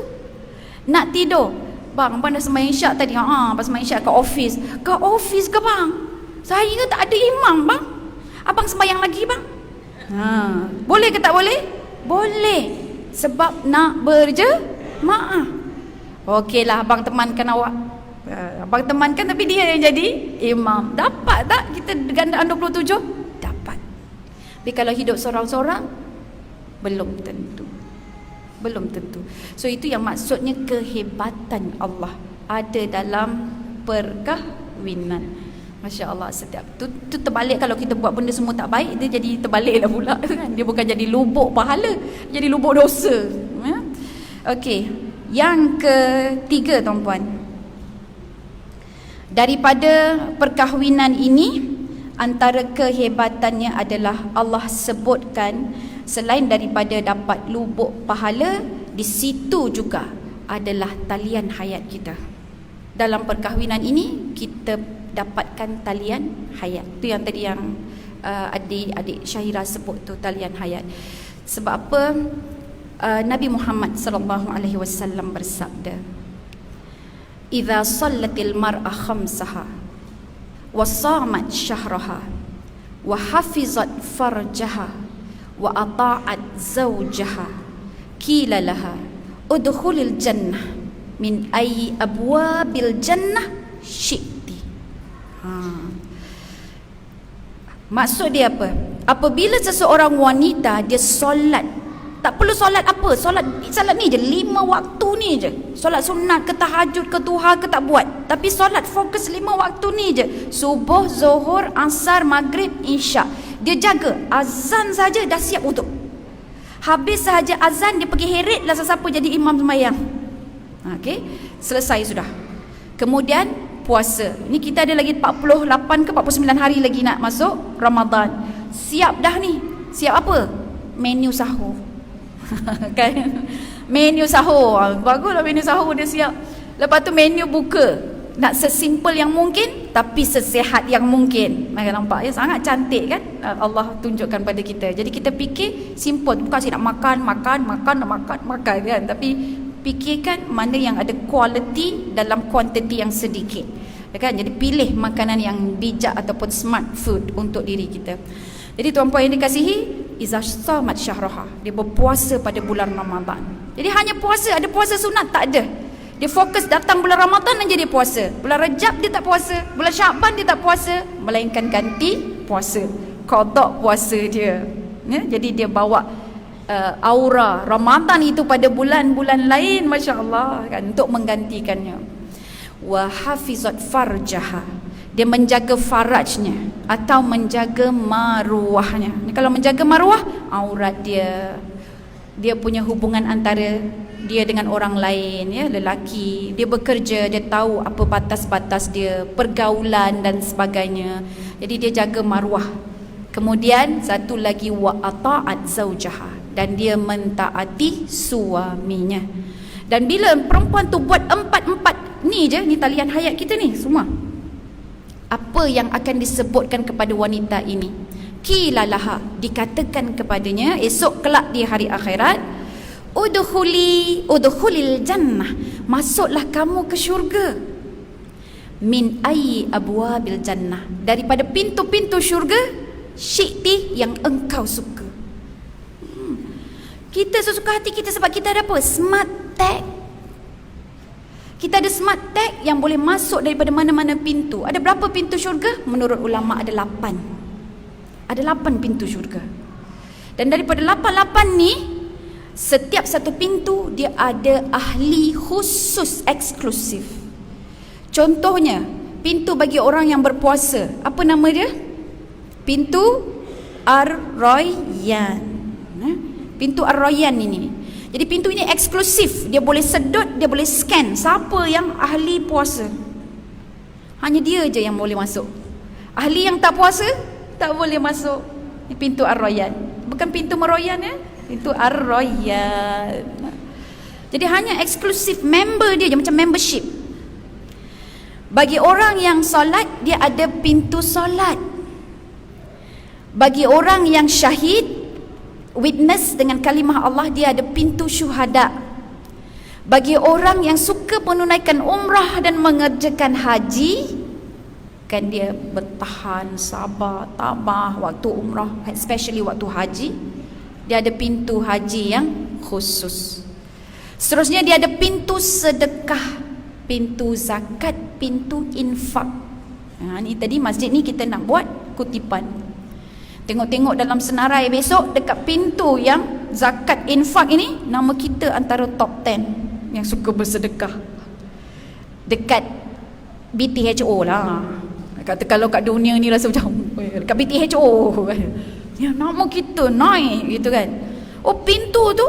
Nak tidur. Bang dah sembahyang isyak tadi. Pas sembahyang isyak kat office. Kat office ke bang? Saya tak ada imam bang. Abang sembahyang lagi bang. Boleh ke tak boleh? Boleh. Sebab nak berjemaah. Okeylah abang temankan awak. Abang temankan tapi dia yang jadi imam. Dapat tak kita gandaan 27? Dapat. Tapi kalau hidup seorang-seorang, belum tentu. Belum tentu. So itu yang maksudnya kehebatan Allah ada dalam perkahwinan. Masya Allah, setiap tu terbalik. Kalau kita buat benda semua tak baik, dia jadi terbalik lah pula kan? Dia bukan jadi lubuk pahala, jadi lubuk dosa. Ya? Okey, yang ketiga tuan-puan, daripada perkahwinan ini, antara kehebatannya adalah Allah sebutkan selain daripada dapat lubuk pahala, di situ juga adalah talian hayat kita. Dalam perkahwinan ini kita dapatkan talian hayat. Tu yang tadi yang adik Syahira sebut tu, talian hayat. Sebab apa? Nabi Muhammad sallallahu alaihi wasallam bersabda, "Idza sallatil mar'a khamsaha wa shamat syahraha wa hafizat farjaha wa ata'at zawjaha qila laha udkhulil jannah min ayyi abwabil jannah syi'ti." Maksud dia apa? Apabila seseorang wanita dia solat, tak perlu solat apa, solat ni je, 5 waktu ni je. Solat sunat ke, tahajud ke, duha ke tak buat, tapi solat fokus 5 waktu ni je. Subuh, zuhur, asar, maghrib, isyak. Dia jaga azan saja dah siap untuk. Habis sahaja azan dia pergi heret lah sesiapa jadi imam sembahyang. Okey, selesai sudah. Kemudian puasa. Ni kita ada lagi 48 ke 49 hari lagi nak masuk Ramadan. Siap dah ni. Siap apa? Menu sahur. Kan? Menu sahur. Baguslah menu sahur dia siap. Lepas tu menu buka. Nak sesimpel yang mungkin tapi sesehat yang mungkin. Mereka nampak ya, sangat cantik kan? Allah tunjukkan pada kita. Jadi kita fikir simple, bukan saya nak makan kan, tapi fikirkan mana yang ada quality dalam kuantiti yang sedikit. Kan? Jadi pilih makanan yang bijak ataupun smart food untuk diri kita. Jadi tuan-puan yang dikasihi, iza shamat syahraha, dia berpuasa pada bulan Ramadan. Jadi hanya puasa, ada puasa sunat tak ada. Dia fokus datang bulan Ramadan aja dia puasa. Bulan Rajab dia tak puasa, bulan Syaban dia tak puasa, melainkan ganti puasa, qada puasa dia. Ya? Jadi dia bawa aura Ramadan itu pada bulan-bulan lain, masya-Allah kan, untuk menggantikannya. Wa hafizat farjaha, dia menjaga farajnya atau menjaga maruahnya. Kalau menjaga maruah, aurat dia punya hubungan antara dia dengan orang lain, ya, lelaki, dia bekerja, dia tahu apa batas-batas dia, pergaulan dan sebagainya. Jadi dia jaga maruah. Kemudian satu lagi wa ata'at zaujaha, dan dia mentaati suaminya. Dan bila perempuan tu buat empat ni je, ni talian hayat kita ni semua, apa yang akan disebutkan kepada wanita ini? Qilalaha, dikatakan kepadanya esok kelak di hari akhirat, udkhulil jannah, masuklah kamu ke syurga. Min ayyi abwabil jannah, daripada pintu-pintu syurga, syi'ti, yang engkau suka. Kita sesuka hati kita sebab kita ada apa? Smart tag. Kita ada smart tag yang boleh masuk daripada mana-mana pintu. Ada berapa pintu syurga? Menurut ulama ada 8. Ada 8 pintu syurga. Dan daripada 8 ni, setiap satu pintu dia ada ahli khusus eksklusif. Contohnya, pintu bagi orang yang berpuasa, apa nama dia? Pintu Ar-Rayyan. Pintu Ar-Rayyan ini. Jadi pintu ini eksklusif. Dia boleh sedut, dia boleh scan siapa yang ahli puasa. Hanya dia je yang boleh masuk. Ahli yang tak puasa tak boleh masuk pintu Ar-Rayyan. Bukan pintu Meroyan ya, pintu Ar-Rayyan. Jadi hanya eksklusif member dia je, macam membership. Bagi orang yang solat, dia ada pintu solat. Bagi orang yang syahid, witness dengan kalimah Allah, dia ada pintu syuhada. Bagi orang yang suka menunaikan umrah dan mengerjakan haji, kan dia bertahan, sabar, tabah waktu umrah, especially waktu haji, dia ada pintu haji yang khusus. Seterusnya dia ada pintu sedekah, pintu zakat, pintu infak. Ni tadi masjid ni kita nak buat kutipan. Tengok-tengok dalam senarai besok, dekat pintu yang zakat infak ini, nama kita antara top 10 yang suka bersedekah. Dekat BTHO lah. Kata kalau kat dunia ni rasa macam dekat BTHO kan. Ya, nama kita naik gitu kan. Oh, pintu tu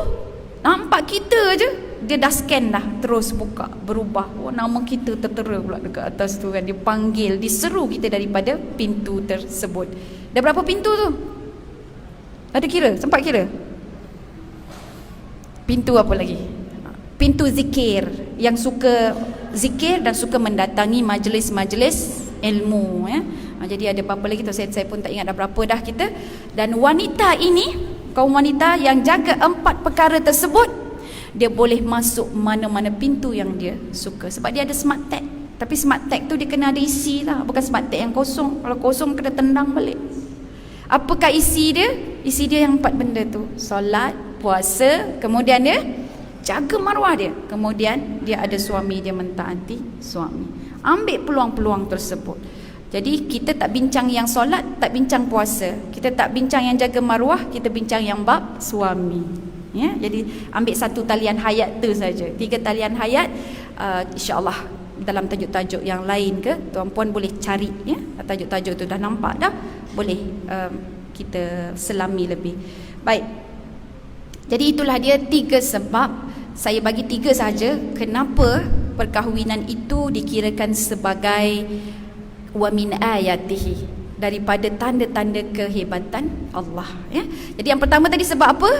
nampak kita je, dia dah scan dah, terus buka, berubah. Oh, nama kita tertera pula dekat atas tu kan. Dia panggil, diseru kita daripada pintu tersebut. Dah berapa pintu tu? Ada kira? Sempat kira? Pintu apa lagi? Pintu zikir. Yang suka zikir dan suka mendatangi majlis-majlis ilmu ya. Jadi ada apa-apa lagi tu saya pun tak ingat dah berapa dah kita. Dan wanita ini, kaum wanita yang jaga 4 perkara tersebut, dia boleh masuk mana-mana pintu yang dia suka. Sebab dia ada smart tag. Tapi smart tag tu dia kena ada isi lah, bukan smart tag yang kosong. Kalau kosong kena tendang balik. Apakah isi dia? Isi dia yang 4 benda tu. Solat, puasa, kemudian dia jaga maruah dia, kemudian dia ada suami, dia mentaati suami. Ambil peluang-peluang tersebut. Jadi kita tak bincang yang solat, tak bincang puasa, kita tak bincang yang jaga maruah, kita bincang yang bab suami ya. Jadi ambil satu talian hayat tu saja. 3 talian hayat, insya-Allah dalam tajuk-tajuk yang lain ke tuan-puan boleh cari ya. Tajuk-tajuk tu dah nampak dah, boleh kita selami lebih. Baik. Jadi itulah dia 3 sebab. Saya bagi 3 saja kenapa perkahwinan itu dikirakan sebagai wa min ayatihi, daripada tanda-tanda kehebatan Allah ya. Jadi yang pertama tadi sebab apa?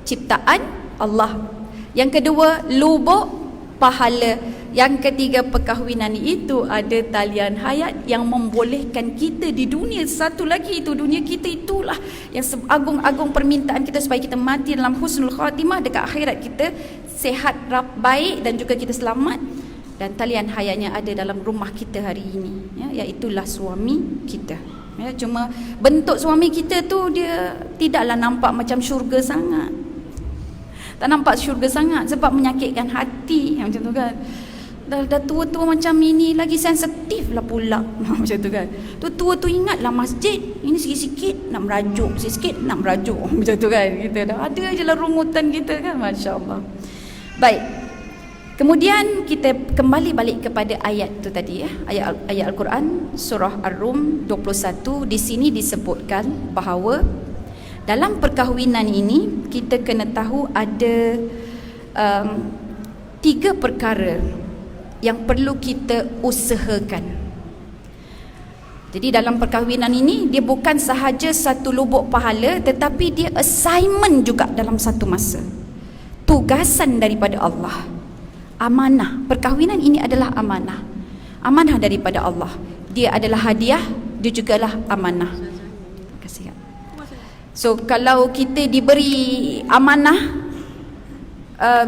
Ciptaan Allah. Yang kedua, lubuk pahala. Yang ketiga, perkahwinan itu ada talian hayat yang membolehkan kita di dunia. Satu lagi itu, dunia kita itulah yang agung-agung permintaan kita supaya kita mati dalam husnul khatimah, dekat akhirat kita sihat, baik dan juga kita selamat. Dan talian hayatnya ada dalam rumah kita hari ini ya, iaitulah suami kita ya. Cuma bentuk suami kita tu dia tidaklah nampak macam syurga sangat. Tak nampak syurga sangat sebab menyakitkan hati macam tu kan. Dah tua-tua macam ini lagi sensitif lah pula macam tu kan. Tua tu ingatlah masjid, ini sikit-sikit nak merajuk, sikit-sikit nak merajuk macam tu kan. Kita dah ada je lah rungutan kita kan, Masya Allah. Baik, kemudian kita kembali balik kepada ayat tu tadi ya. Ayat Al-Quran surah Ar-Rum 21. Di sini disebutkan bahawa dalam perkahwinan ini kita kena tahu ada 3 perkara yang perlu kita usahakan. Jadi dalam perkahwinan ini dia bukan sahaja satu lubuk pahala, tetapi dia assignment juga dalam satu masa. Tugasan daripada Allah. Amanah. Perkahwinan ini adalah amanah. Amanah daripada Allah. Dia adalah hadiah, dia jugalah amanah. Terima kasih. So kalau kita diberi amanah,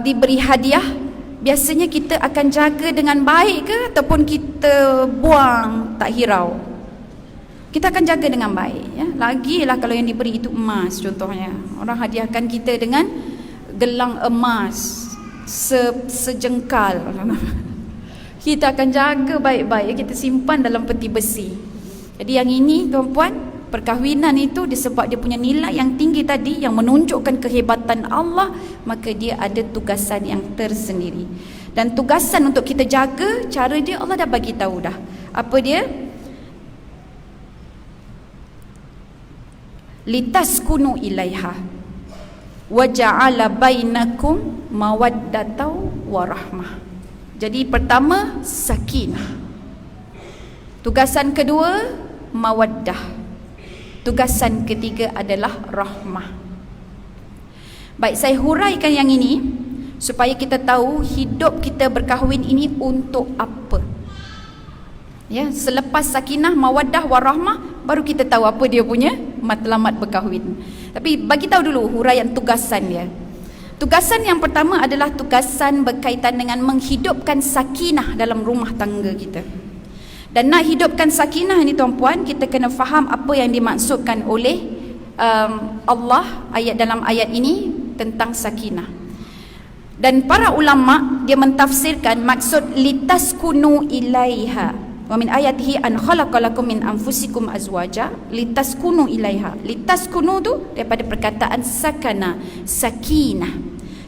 diberi hadiah, biasanya kita akan jaga dengan baik ke ataupun kita buang tak hirau? Kita akan jaga dengan baik ya. Lagilah kalau yang diberi itu emas contohnya. Orang hadiahkan kita dengan gelang emas sejengkal. Kita akan jaga baik-baik, kita simpan dalam peti besi. Jadi yang ini tuan-puan, perkahwinan itu disebab dia punya nilai yang tinggi tadi yang menunjukkan kehebatan Allah, maka dia ada tugasan yang tersendiri. Dan tugasan untuk kita jaga, cara dia Allah dah bagi tahu dah. Apa dia? Litaskunu ilaiha wa ja'ala bainakum mawaddatan wa rahmah. Jadi pertama sakinah. Tugasan kedua mawaddah. Tugasan ketiga adalah rahmah. Baik, saya huraikan yang ini supaya kita tahu hidup kita berkahwin ini untuk apa. Ya, selepas sakinah, mawaddah, warahmah, baru kita tahu apa dia punya matlamat berkahwin. Tapi bagi tahu dulu huraian tugasan dia. Tugasan yang pertama adalah tugasan berkaitan dengan menghidupkan sakinah dalam rumah tangga kita. Dan nak hidupkan sakinah ni tuan-puan, kita kena faham apa yang dimaksudkan oleh Allah dalam ayat ini tentang sakinah. Dan para ulama dia mentafsirkan maksud litaskunu ilaiha. Wa min ayatihi an khalaqalakum min anfusikum azwaja litaskunu ilaiha. Litaskunu tu daripada perkataan sakana, sakinah.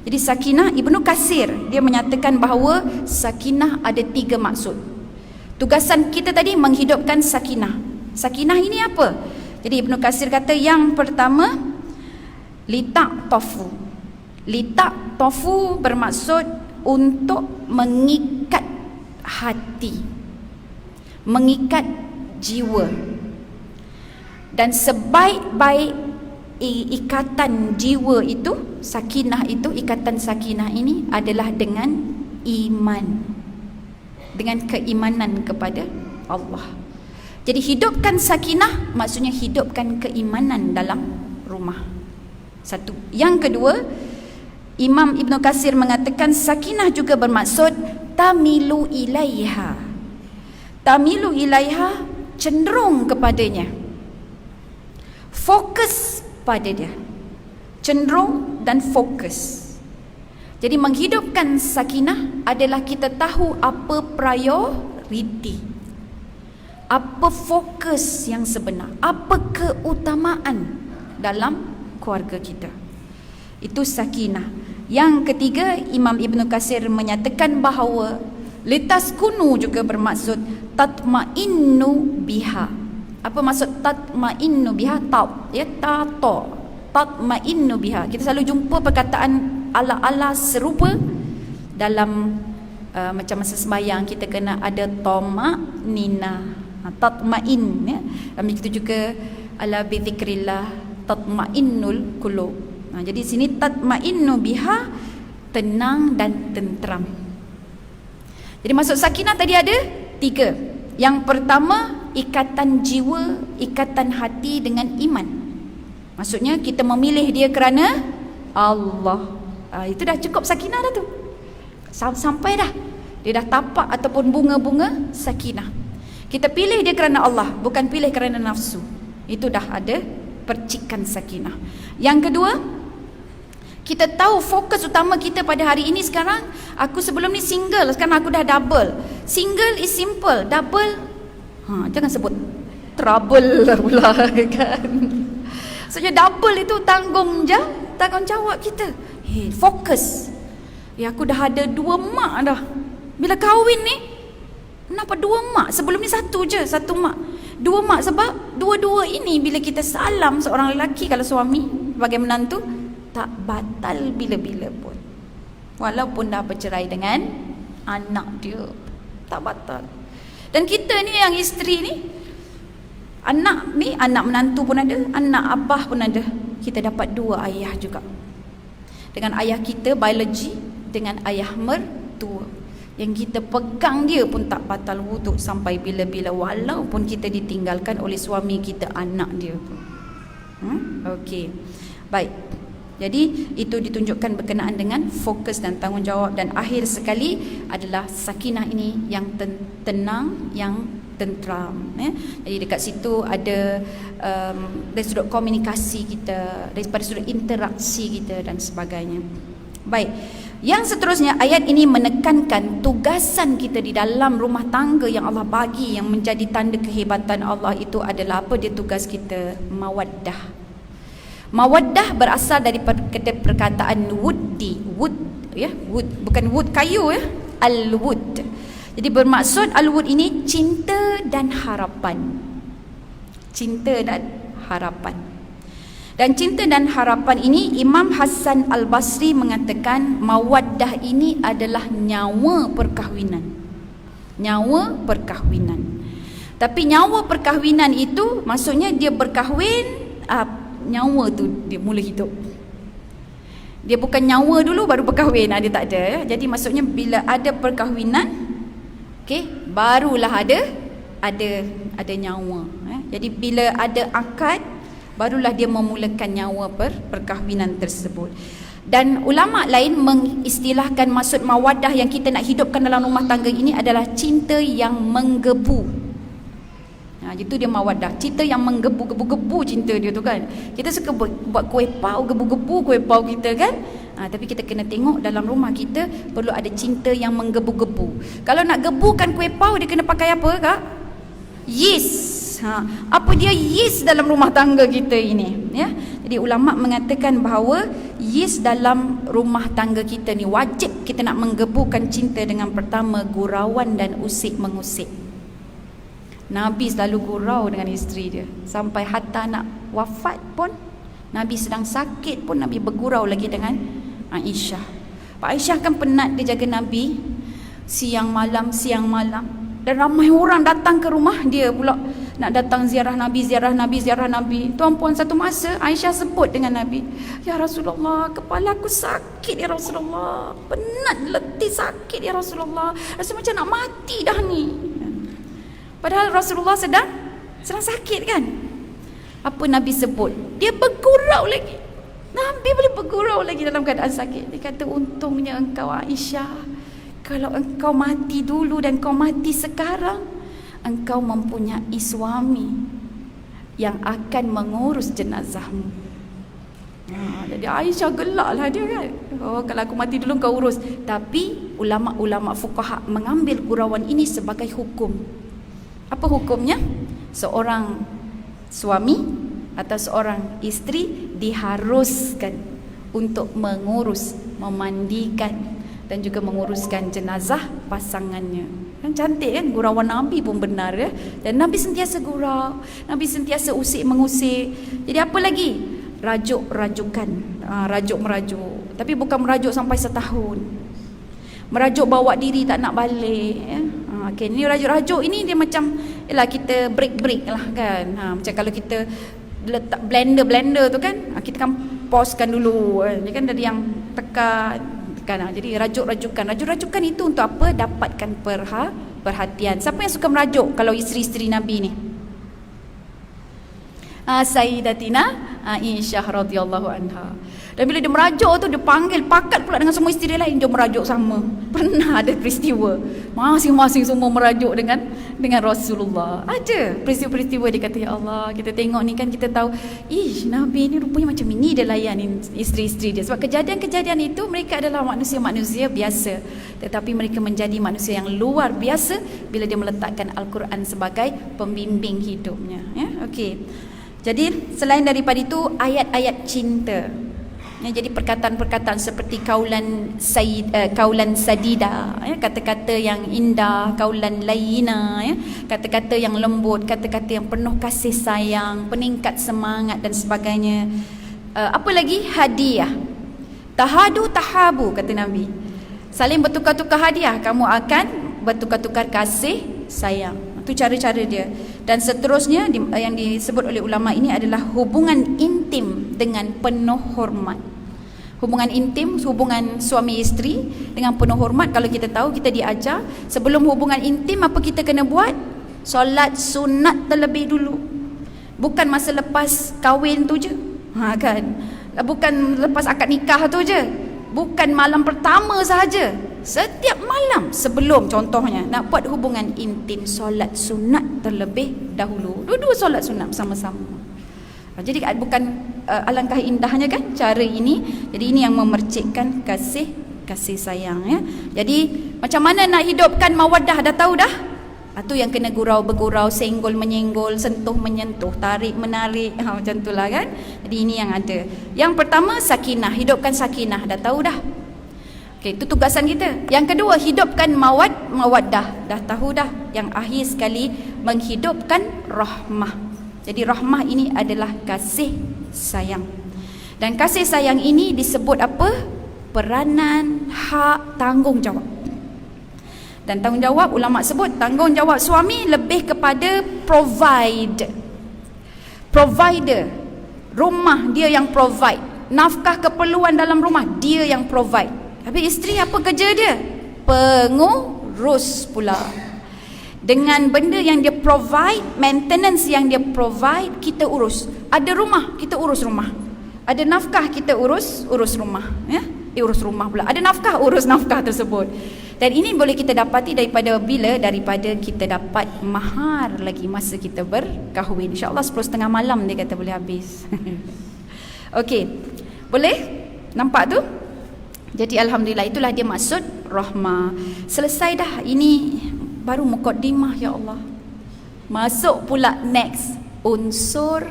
Jadi sakinah, Ibnu Katsir dia menyatakan bahawa sakinah ada 3 maksud. Tugasan kita tadi menghidupkan sakinah. Sakinah ini apa? Jadi Ibnu Katsir kata yang pertama litak tofu. Litak tofu bermaksud untuk mengikat hati, mengikat jiwa. Dan sebaik-baik ikatan jiwa itu, sakinah itu, ikatan sakinah ini adalah dengan iman, dengan keimanan kepada Allah. Jadi hidupkan sakinah maksudnya hidupkan keimanan dalam rumah. Satu. Yang kedua, Imam Ibn Katsir mengatakan sakinah juga bermaksud tamilu ilaiha. Tamilu ilaiha, cenderung kepadanya, fokus pada dia, cenderung dan fokus. Jadi menghidupkan sakinah adalah kita tahu apa prioriti, apa fokus yang sebenar, apa keutamaan dalam keluarga kita. Itu sakinah. Yang ketiga, Imam Ibn Katsir menyatakan bahawa litaskunu juga bermaksud tatma'innu biha. Apa maksud tatma'innu biha? Tatma'innu biha. Kita selalu jumpa perkataan ala-ala serupa dalam macam masa sembahyang kita kena ada tama'nina, tatma'in, ya. Begitu juga ala bi dzikrillah tatma'innul qulub. Jadi sini tatma'innu biha, tenang dan tentram. Jadi maksud sakinah tadi ada 3. Yang pertama, ikatan jiwa, ikatan hati dengan iman. Maksudnya kita memilih dia kerana Allah. Itu dah cukup sakinah dah tu. Sampai dah. Dia dah tapak ataupun bunga-bunga sakinah. Kita pilih dia kerana Allah, bukan pilih kerana nafsu. Itu dah ada percikan sakinah. Yang kedua, kita tahu fokus utama kita pada hari ini sekarang. Aku sebelum ni single, sekarang aku dah double. Single is simple, double jangan sebut trouble pula kan. Maksudnya double itu tanggungjawab kita. Fokus. Aku dah ada 2 mak dah. Bila kahwin ni, kenapa 2 mak? Sebelum ni 1 je, 1 mak. 2 mak sebab dua-dua ini bila kita salam seorang lelaki, kalau suami sebagai menantu, tak batal bila-bila pun. Walaupun dah bercerai dengan anak dia, tak batal. Dan kita ni yang isteri ni, anak menantu pun ada, anak abah pun ada. Kita dapat 2 ayah juga. Dengan ayah kita biologi, dengan ayah mertua. Yang kita pegang dia pun tak batal wuduk sampai bila-bila, walaupun kita ditinggalkan oleh suami kita, anak dia pun. Okey. Baik. Jadi itu ditunjukkan berkenaan dengan fokus dan tanggungjawab. Dan akhir sekali adalah sakinah ini yang tenang, yang tentram. Jadi dekat situ ada dari sudut komunikasi kita, daripada sudut interaksi kita dan sebagainya. Baik. Yang seterusnya, ayat ini menekankan tugasan kita di dalam rumah tangga yang Allah bagi, yang menjadi tanda kehebatan Allah itu adalah apa dia tugas kita? Mawaddah. Mawaddah berasal daripada perkataan wuddi, wood, bukan wood kayu, al-wud. Jadi bermaksud al-wud ini cinta dan harapan. Cinta dan harapan. Dan cinta dan harapan ini, Imam Hasan Al-Basri mengatakan mawaddah ini adalah nyawa perkahwinan. Nyawa perkahwinan. Tapi nyawa perkahwinan itu maksudnya dia berkahwin, nyawa tu dia mula hidup. Dia bukan nyawa dulu baru berkahwin, dia tak ada ya. Jadi maksudnya bila ada perkahwinan, okey, barulah ada nyawa ya. Jadi bila ada akad, barulah dia memulakan nyawa perkahwinan tersebut. Dan ulama lain mengistilahkan maksud mawaddah yang kita nak hidupkan dalam rumah tangga ini adalah cinta yang menggebu. Itu dia mawaddah, cinta yang menggebu-gebu cinta dia tu kan. Kita suka buat kuih pau, gebu-gebu kuih pau kita kan. Tapi kita kena tengok dalam rumah kita perlu ada cinta yang menggebu-gebu. Kalau nak gebukan kuih pau, dia kena pakai apa kak? Yeast. Apa dia yeast dalam rumah tangga kita ini ya? Jadi ulama mengatakan bahawa yeast dalam rumah tangga kita ni wajib kita nak menggebukan cinta dengan pertama gurauan dan usik-mengusik. Nabi selalu gurau dengan isteri dia sampai hatta nak wafat pun, Nabi sedang sakit pun Nabi bergurau lagi dengan Aisyah. Pak Aisyah kan penat dia jaga Nabi siang malam, dan ramai orang datang ke rumah dia pula nak datang ziarah Nabi. Tuan puan satu masa Aisyah sebut dengan Nabi, "Ya Rasulullah, kepala aku sakit ya Rasulullah, penat letih sakit ya Rasulullah, rasa macam nak mati dah ni." Padahal Rasulullah sedang sakit kan. Apa Nabi sebut? Dia bergurau lagi. Nabi boleh bergurau lagi dalam keadaan sakit. Dia kata, untungnya engkau Aisyah, kalau engkau mati dulu dan kau mati sekarang, engkau mempunyai suami yang akan mengurus jenazahmu. Jadi Aisyah gelaklah dia kan. Kalau aku mati dulu kau urus. Tapi ulama-ulama fuqaha mengambil gurauan ini sebagai hukum. Apa hukumnya? Seorang suami atau seorang isteri diharuskan untuk mengurus, memandikan dan juga menguruskan jenazah pasangannya. Kan cantik kan, gurauan Nabi pun benar ya. Dan Nabi sentiasa gurau, Nabi sentiasa usik-mengusik. Jadi apa lagi? Rajuk-rajukan, rajuk-merajuk. Tapi bukan merajuk sampai setahun. Merajuk bawa diri tak nak balik ya. Okay, ni rajuk-rajuk ini dia macam yalah kita break lah kan. Macam kalau kita letak blender tu kan, kita kan pausekan dulu. Dia kan dari yang tekan. Jadi rajuk-rajukan itu untuk apa? Dapatkan perhatian. Siapa yang suka merajuk kalau isteri-isteri Nabi ni? Sayyidatina Aisyah radhiyallahu anha. Dan bila dia merajuk tu, dia panggil pakat pula dengan semua isteri lain, jom merajuk sama. Pernah ada peristiwa masing-masing semua merajuk dengan Rasulullah. Ada peristiwa-peristiwa dia kata, ya Allah, kita tengok ni kan kita tahu, Nabi ni rupanya macam ini dia layan isteri-isteri dia. Sebab kejadian-kejadian itu mereka adalah manusia-manusia biasa, tetapi mereka menjadi manusia yang luar biasa bila dia meletakkan Al-Quran sebagai pembimbing hidupnya ya. Okey. Jadi selain daripada itu ayat-ayat cinta ya, jadi perkataan-perkataan seperti kaulan sadida ya, kata-kata yang indah, kaulan layyina ya, kata-kata yang lembut, kata-kata yang penuh kasih sayang, peningkat semangat dan sebagainya. Apa lagi? Hadiah. Tahadu tahabu kata Nabi. Saling bertukar-tukar hadiah, kamu akan bertukar-tukar kasih sayang. Itu cara-cara dia. Dan seterusnya yang disebut oleh ulama ini adalah hubungan intim dengan penuh hormat. Hubungan intim, hubungan suami isteri dengan penuh hormat. Kalau kita tahu, kita diajar sebelum hubungan intim apa kita kena buat? Solat sunat terlebih dulu. Bukan masa lepas kahwin tu je. Kan? Bukan lepas akad nikah tu je. Bukan malam pertama sahaja. Setiap malam sebelum, contohnya nak buat hubungan intim, solat sunat terlebih dahulu. Dua-dua solat sunat bersama-sama. Jadi bukan alangkah indahnya kan cara ini. Jadi ini yang memercikkan kasih sayang ya. Jadi macam mana nak hidupkan mawaddah, dah tahu dah. Itu yang kena gurau bergurau, senggol menyenggol, sentuh menyentuh, tarik menarik, macam itulah kan. Jadi ini yang ada. Yang pertama sakinah, hidupkan sakinah, dah tahu dah. Okey, itu tugasan kita. Yang kedua, hidupkan mawaddah, dah tahu dah. Yang akhir sekali, menghidupkan rahmah. Jadi rahmah ini adalah kasih sayang. Dan kasih sayang ini disebut apa? Peranan, hak, tanggungjawab. Dan tanggungjawab, ulama sebut tanggungjawab suami lebih kepada provider. Rumah dia yang provide, nafkah keperluan dalam rumah dia yang provide. Tapi isteri apa kerja dia? Pengurus pula. Dengan benda yang dia provide, maintenance yang dia provide, kita urus. Ada rumah, kita urus rumah. Ada nafkah, kita urus rumah, ya. Urus rumah pula. Ada nafkah, urus nafkah tersebut. Dan ini boleh kita dapati daripada kita dapat mahar lagi masa kita berkahwin. InsyaAllah 10:30 malam dia kata boleh habis. Okey. Boleh? Nampak tu? Jadi alhamdulillah, itulah dia maksud rahmah. Selesai dah. Ini baru mukadimah, ya Allah. Masuk pula next, unsur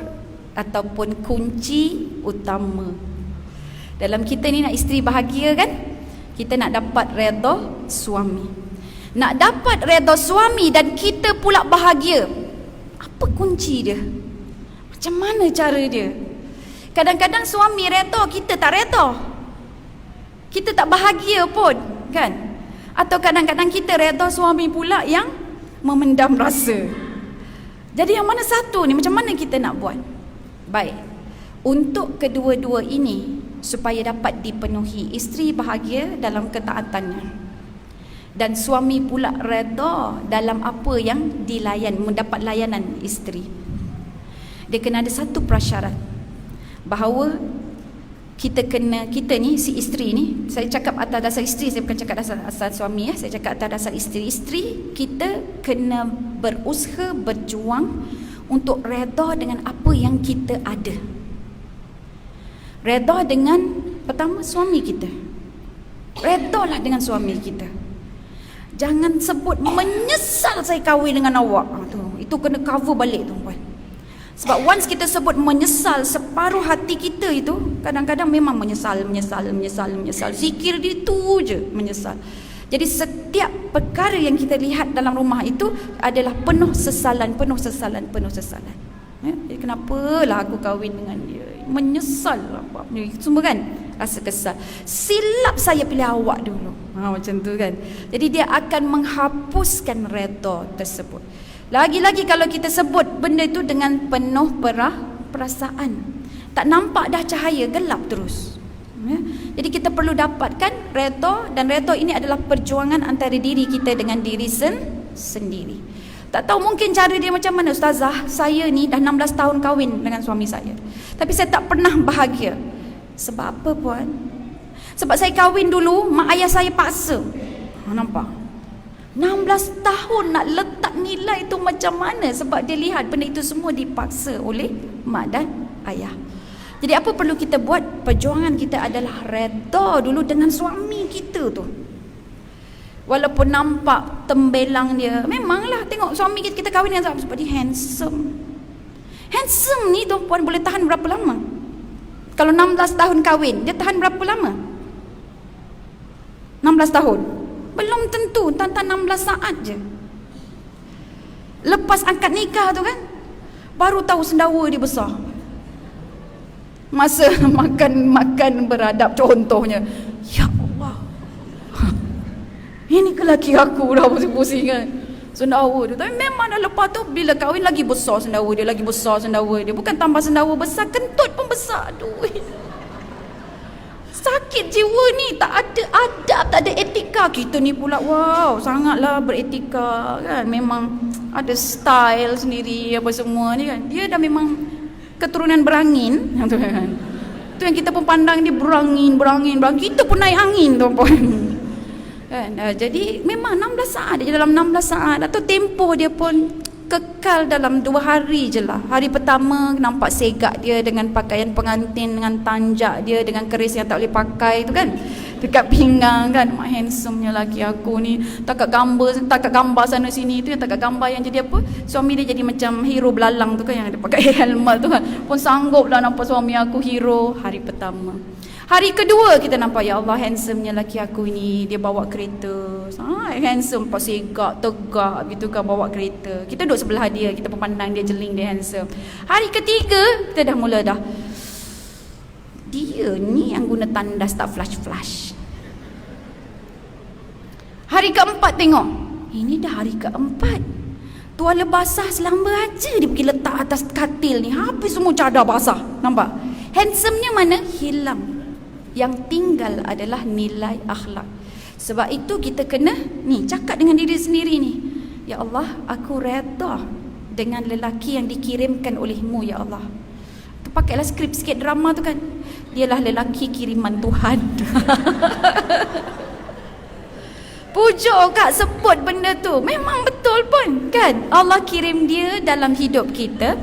ataupun kunci utama. Dalam kita ni nak isteri bahagia kan? Kita nak dapat redha suami. Nak dapat redha suami dan kita pula bahagia. Apa kunci dia? Macam mana cara dia? Kadang-kadang suami redha, kita tak redha. Kita tak bahagia pun, kan? Atau kadang-kadang kita redha, suami pula yang memendam rasa. Jadi yang mana satu ni? Macam mana kita nak buat? Baik. Untuk kedua-dua ini, supaya dapat dipenuhi, isteri bahagia dalam ketaatannya dan suami pula redha dalam apa yang mendapat layanan isteri. Dia kena ada satu prasyarat, bahawa kita ni, si isteri ni, saya cakap atas dasar isteri, saya bukan cakap dasar suami, ya. Saya cakap atas dasar isteri kita kena berusaha, berjuang untuk redha dengan apa yang kita ada. Redha dengan, pertama, suami kita. Redalah dengan suami kita. Jangan sebut menyesal saya kahwin dengan awak. Itu kena cover balik tu, puan. Sebab once kita sebut menyesal, separuh hati kita itu kadang-kadang memang menyesal. Zikir dia tu je menyesal. Jadi setiap perkara yang kita lihat dalam rumah itu adalah penuh sesalan. Ya? Jadi kenapalah aku kahwin dengan dia? Menyesal apa semua, kan? Rasa kesal. Silap saya pilih awak dulu. Macam tu, kan? Jadi dia akan menghapuskan redha tersebut. Lagi-lagi kalau kita sebut benda itu dengan penuh perasaan, tak nampak dah cahaya, gelap terus, ya? Jadi kita perlu dapatkan redha, dan redha ini adalah perjuangan antara diri kita dengan diri sendiri. Tak tahu mungkin cara dia macam mana. Ustazah, saya ni dah 16 tahun kahwin dengan suami saya, tapi saya tak pernah bahagia. Sebab apa, puan? Sebab saya kahwin dulu, mak ayah saya paksa. Nampak? 16 tahun nak letak nilai itu macam mana? Sebab dia lihat benda itu semua dipaksa oleh mak dan ayah. Jadi apa perlu kita buat? Perjuangan kita adalah redha dulu dengan suami kita tu. Walaupun nampak tembelang dia, memanglah tengok suami kita kahwin dengan sebab dia handsome. Handsome ni tu, puan, boleh tahan berapa lama? Kalau 16 tahun kahwin, dia tahan berapa lama? 16 tahun? Belum tentu, tahan 16 saat je. Lepas angkat nikah tu, kan, baru tahu sendawa dia besar. Masa makan beradab contohnya, ya Allah, ini ke laki aku dah pusing-pusing, kan, sendawa dia. Tapi memang dah lepas tu, bila kahwin lagi besar sendawa dia, bukan tambah sendawa besar, kentut pun besar. Aduh, sakit jiwa ni, tak ada adab, tak ada etika. Kita ni pula, wow, sangatlah beretika, kan. Memang ada style sendiri, apa semua ni, kan. Dia dah memang keturunan berangin, kan. Tu yang kita pun pandang dia berangin. Kita pun naik angin tu, puan. Kan? Jadi memang 16 saat dia, dalam 16 saat, atau tempoh dia pun kekal dalam 2 hari je lah. Hari pertama nampak segak dia dengan pakaian pengantin, dengan tanjak dia, dengan keris yang tak boleh pakai tu, kan, dekat pinggang, kan. Mak handsome-nya laki aku ni, takat gambar sana sini tu, yang takat gambar yang jadi apa, suami dia jadi macam hero belalang tu, kan, yang dia pakai helmet tu, kan. Pun sanggup lah nampak suami aku hero. Hari pertama. Hari kedua kita nampak, ya Allah, handsome-nya laki aku ni, dia bawa kereta. Handsome, pas segak, tegak gitu, kan, bawa kereta. Kita duduk sebelah dia, kita pandang dia jeling, dia handsome. Hari ketiga kita dah mula dah, dia ni yang guna tandas tak flash. Hari keempat tengok, ini dah hari keempat. Tuala basah selamba aja dia pergi letak atas katil ni. Habis semua cadar basah. Nampak? Handsome-nya mana? Hilang. Yang tinggal adalah nilai akhlak. Sebab itu kita kena ni cakap dengan diri sendiri ni. Ya Allah, aku redha dengan lelaki yang dikirimkan olehmu, ya Allah. Tu pakailah skrip sikit drama tu kan. Dialah lelaki kiriman Tuhan. Pujuk Kak, sebut benda tu. Memang betul pun kan. Allah kirim dia dalam hidup kita.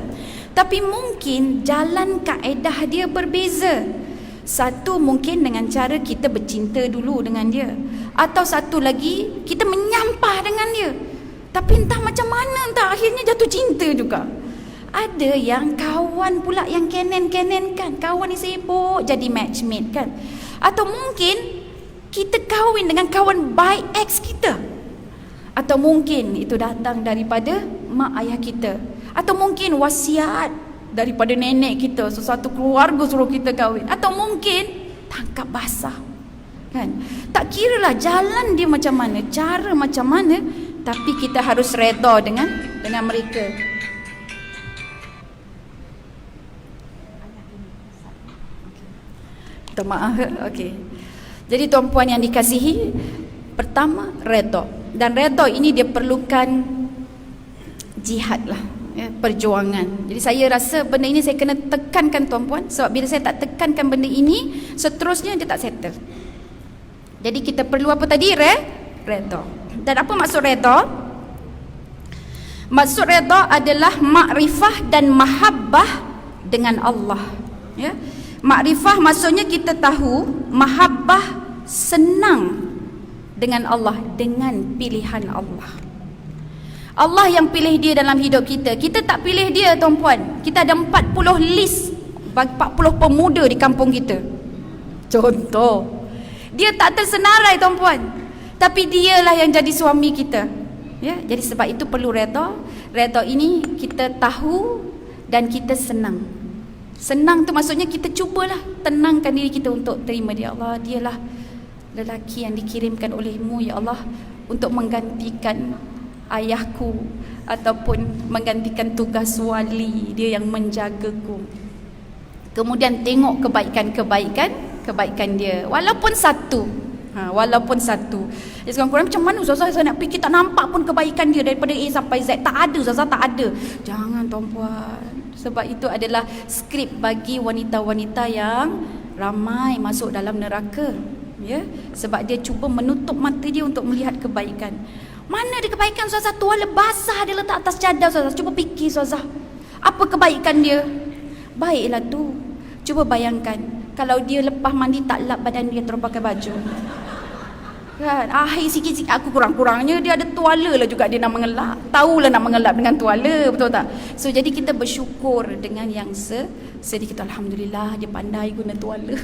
Tapi mungkin jalan kaedah dia berbeza. Satu mungkin dengan cara kita bercinta dulu dengan dia. Atau satu lagi kita menyampah dengan dia. Tapi entah macam mana, entah akhirnya jatuh cinta juga. Ada yang kawan pula yang kenen-kenen kan. Kawan ni sibuk jadi matchmate kan. Atau mungkin kita kahwin dengan kawan baik ex kita. Atau mungkin itu datang daripada mak ayah kita. Atau mungkin wasiat daripada nenek kita, sesuatu keluarga suruh kita kahwin. Atau mungkin tangkap basah kan. Tak kiralah jalan dia macam mana, cara macam mana, tapi kita harus redha dengan mereka. Minta maaf. Okey. Jadi tuan-puan yang dikasihi, pertama redha. Dan redha ini dia perlukan jihad lah, ya, perjuangan. Jadi saya rasa benda ini saya kena tekankan tuan-puan. Sebab bila saya tak tekankan benda ini, seterusnya dia tak settle. Jadi kita perlu apa tadi? Redha. Dan apa maksud redha? Maksud redha adalah makrifah dan mahabbah dengan Allah, ya. Makrifah maksudnya kita tahu, mahabbah senang dengan Allah, dengan pilihan Allah. Allah yang pilih dia dalam hidup kita. Kita tak pilih dia tuan-puan. Kita ada 40 list 40 pemuda di kampung kita. Contoh. Dia tak tersenarai tuan-puan. Tapi dialah yang jadi suami kita. Ya, jadi sebab itu perlu redha. Redha ini kita tahu dan kita senang. Senang tu maksudnya kita cubalah tenangkan diri kita untuk terima dia. Allah, dialah lelaki yang dikirimkan olehmu, ya Allah, untuk menggantikan ayahku ataupun menggantikan tugas wali, dia yang menjagaku. Kemudian tengok kebaikan dia, walaupun satu. Walaupun satu. Jadi sekarang macam mana Ustazah saya nak fikir tak nampak pun kebaikan dia daripada A sampai Z. Tak ada Ustazah, tak ada. Jangan tuan-puan. Sebab itu adalah skrip bagi wanita-wanita yang ramai masuk dalam neraka, ya. Sebab dia cuba menutup mata dia untuk melihat kebaikan. Mana ada kebaikan Ustazah? Tuala basah dia letak atas cadar Ustazah. Cuba fikir Ustazah, apa kebaikan dia? Baiklah tu. Cuba bayangkan kalau dia lepas mandi tak lap badan dia terus pakai baju kan, akhir sikit-sikit aku kurang-kurangnya dia ada tuala lah juga dia nak mengelap. Tahulah nak mengelap dengan tuala, betul tak? So jadi kita bersyukur dengan yang sedikit. Alhamdulillah dia pandai guna tuala.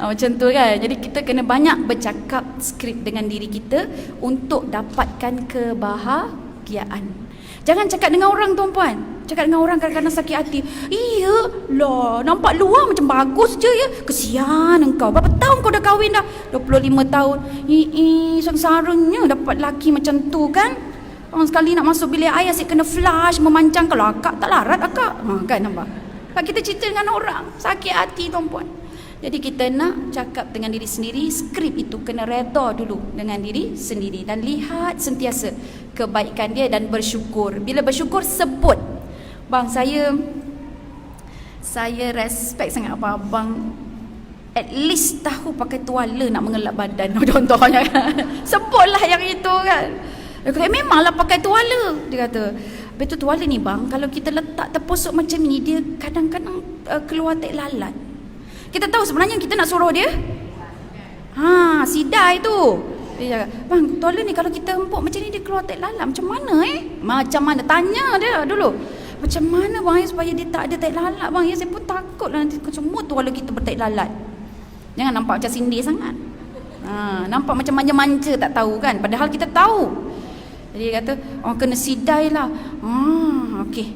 Macam tu kan. Jadi kita kena banyak bercakap skrip dengan diri kita untuk dapatkan kebahagiaan. Jangan cakap dengan orang tuan-puan. Cakap dengan orang kadang-kadang sakit hati. Iya lah, nampak luar macam bagus je ya. Kesian engkau. Berapa tahun kau dah kahwin dah? 25 tahun. Sengsaranya dapat laki macam tu kan. Orang sekali nak masuk bilik air asyik kena flush, memancang. Kalau akak tak larat akak. Kan nampak? Kalau kita cerita dengan orang, sakit hati tuan-puan. Jadi kita nak cakap dengan diri sendiri, skrip itu kena redha dulu dengan diri sendiri. Dan lihat sentiasa kebaikan dia dan bersyukur. Bila bersyukur sebut. Bang, saya respect sangat abang. At least tahu pakai tuala nak mengelap badan. Contohnya kan. Sebutlah yang itu kan. Dia kata, memanglah pakai tuala. Dia kata, betul tuala ni bang, kalau kita letak terposok macam ni, dia kadang-kadang keluar tek lalat. Kita tahu sebenarnya kita nak suruh dia sidai tu. Dia cakap, bang, tuala ni kalau kita empuk macam ni dia keluar tek lalat. Macam mana Macam mana? Tanya dia dulu. Macam mana bang supaya dia tak ada tek lalat bang? Ya, saya pun takut lah nanti semua tuala kita bertek lalat. Jangan nampak macam sindir sangat. Nampak macam manja-manja tak tahu kan. Padahal kita tahu. Jadi dia kata, kena sidai lah. Okey.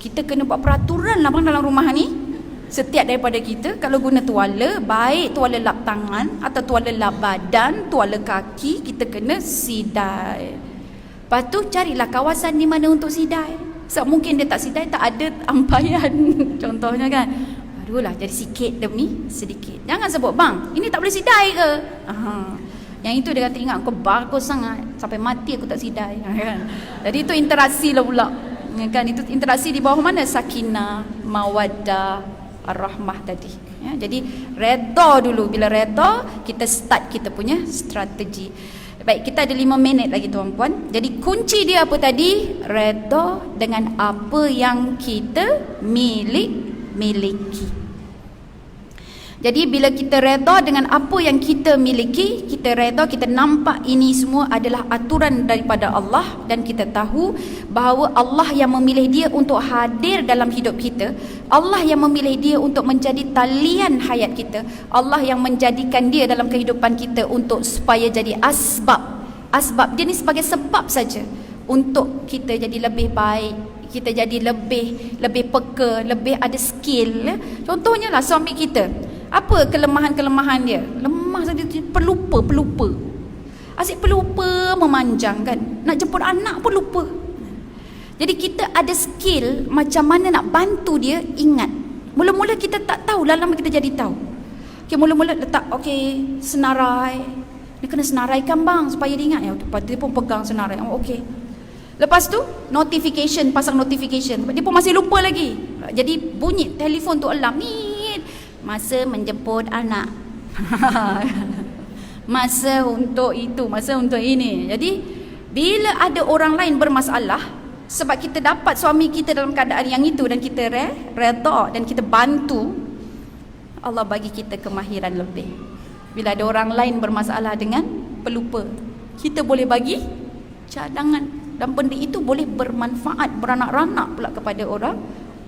Kita kena buat peraturan lah bang dalam rumah ni. Setiap daripada kita kalau guna tuala, baik tuala lap tangan atau tuala lap badan, tuala kaki, kita kena sidai. Lepas tu carilah kawasan di mana untuk sidai. Sebab mungkin dia tak sidai, tak ada ampaian contohnya kan. Barulah jadi sikit demi sedikit. Jangan sebut, bang, ini tak boleh sidai ke? Yang itu dia kata, ingat kau bagus sangat, sampai mati aku tak sidai kan? Jadi itu interaksi lah pula kan? Itu interaksi di bawah mana? Sakinah, mawaddah, ar-rahmah tadi ya. Jadi redha dulu. Bila redha, kita start kita punya strategi. Baik, kita ada 5 minit lagi tuan-puan. Jadi kunci dia apa tadi? Redha dengan apa yang kita miliki. Jadi bila kita redha dengan apa yang kita miliki, kita redha, kita nampak ini semua adalah aturan daripada Allah, dan kita tahu bahawa Allah yang memilih dia untuk hadir dalam hidup kita, Allah yang memilih dia untuk menjadi talian hayat kita, Allah yang menjadikan dia dalam kehidupan kita untuk supaya jadi asbab. Asbab dia ni sebagai sebab saja untuk kita jadi lebih baik, kita jadi lebih peka, lebih ada skill. Contohnya lah suami kita, apa kelemahan-kelemahan dia? Lemah saja, pelupa. Asyik pelupa, memanjang kan. Nak jemput anak pun lupa. Jadi kita ada skill macam mana nak bantu dia ingat. Mula-mula kita tak tahu, lama kita jadi tahu. Okay, mula-mula letak senarai. Dia kena senaraikan bang supaya dia ingat. Lepas dia pun pegang senarai. Okay. Lepas tu notification, pasang notification. Dia pun masih lupa lagi. Jadi bunyi telefon tu alarm ni, masa menjemput anak. Masa untuk itu, masa untuk ini. Jadi bila ada orang lain bermasalah, sebab kita dapat suami kita dalam keadaan yang itu dan kita redha dan kita bantu, Allah bagi kita kemahiran lebih. Bila ada orang lain bermasalah dengan pelupa, kita boleh bagi cadangan, dan benda itu boleh bermanfaat, beranak-ranak pula kepada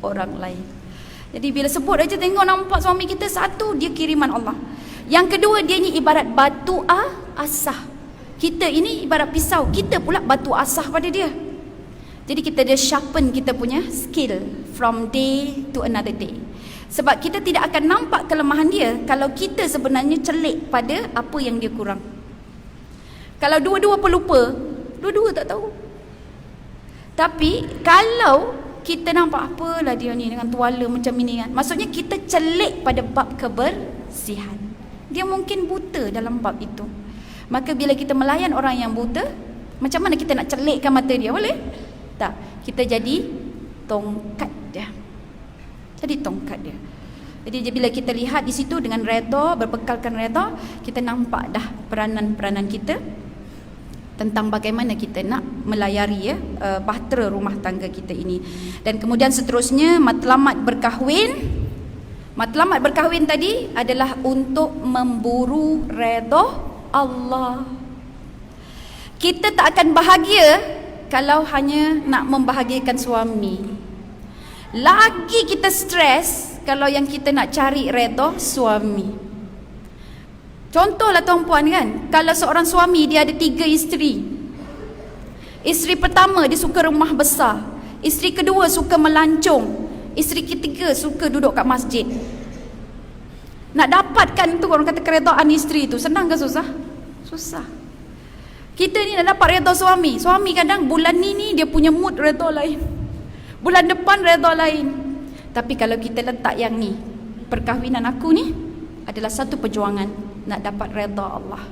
orang lain. Jadi bila sebut aja, tengok nampak suami kita, satu, dia kiriman Allah. Yang kedua, dia ni ibarat batu asah. Kita ini ibarat pisau, kita pula batu asah pada dia. Jadi kita dia sharpen kita punya skill from day to another day. Sebab kita tidak akan nampak kelemahan dia kalau kita sebenarnya celik pada apa yang dia kurang. Kalau dua-dua pelupa, dua-dua tak tahu. Tapi kalau kita nampak apalah dia ni dengan tuala macam ini kan, maksudnya kita celik pada bab kebersihan. Dia mungkin buta dalam bab itu. Maka bila kita melayan orang yang buta, macam mana kita nak celikkan mata dia? Boleh? Tak. Kita jadi tongkat dia. Jadi tongkat dia. Jadi bila kita lihat di situ dengan redha, berbekalkan redha, kita nampak dah peranan-peranan kita tentang bagaimana kita nak melayari bahtera rumah tangga kita ini. Dan kemudian seterusnya, matlamat berkahwin. Matlamat berkahwin tadi adalah untuk memburu redha Allah. Kita tak akan bahagia kalau hanya nak membahagiakan suami. Lagi kita stres kalau yang kita nak cari redha suami. Contohlah tuan-puan kan, kalau seorang suami dia ada 3 isteri. Isteri pertama dia suka rumah besar, isteri kedua suka melancong, isteri ketiga suka duduk kat masjid. Nak dapatkan tu, orang kata keredaan isteri tu senang ke susah? Susah. Kita ni nak dapat redha suami. Suami kadang bulan ni dia punya mood redha lain, bulan depan redha lain. Tapi kalau kita letak yang ni, perkahwinan aku ni adalah satu perjuangan nak dapat redha Allah.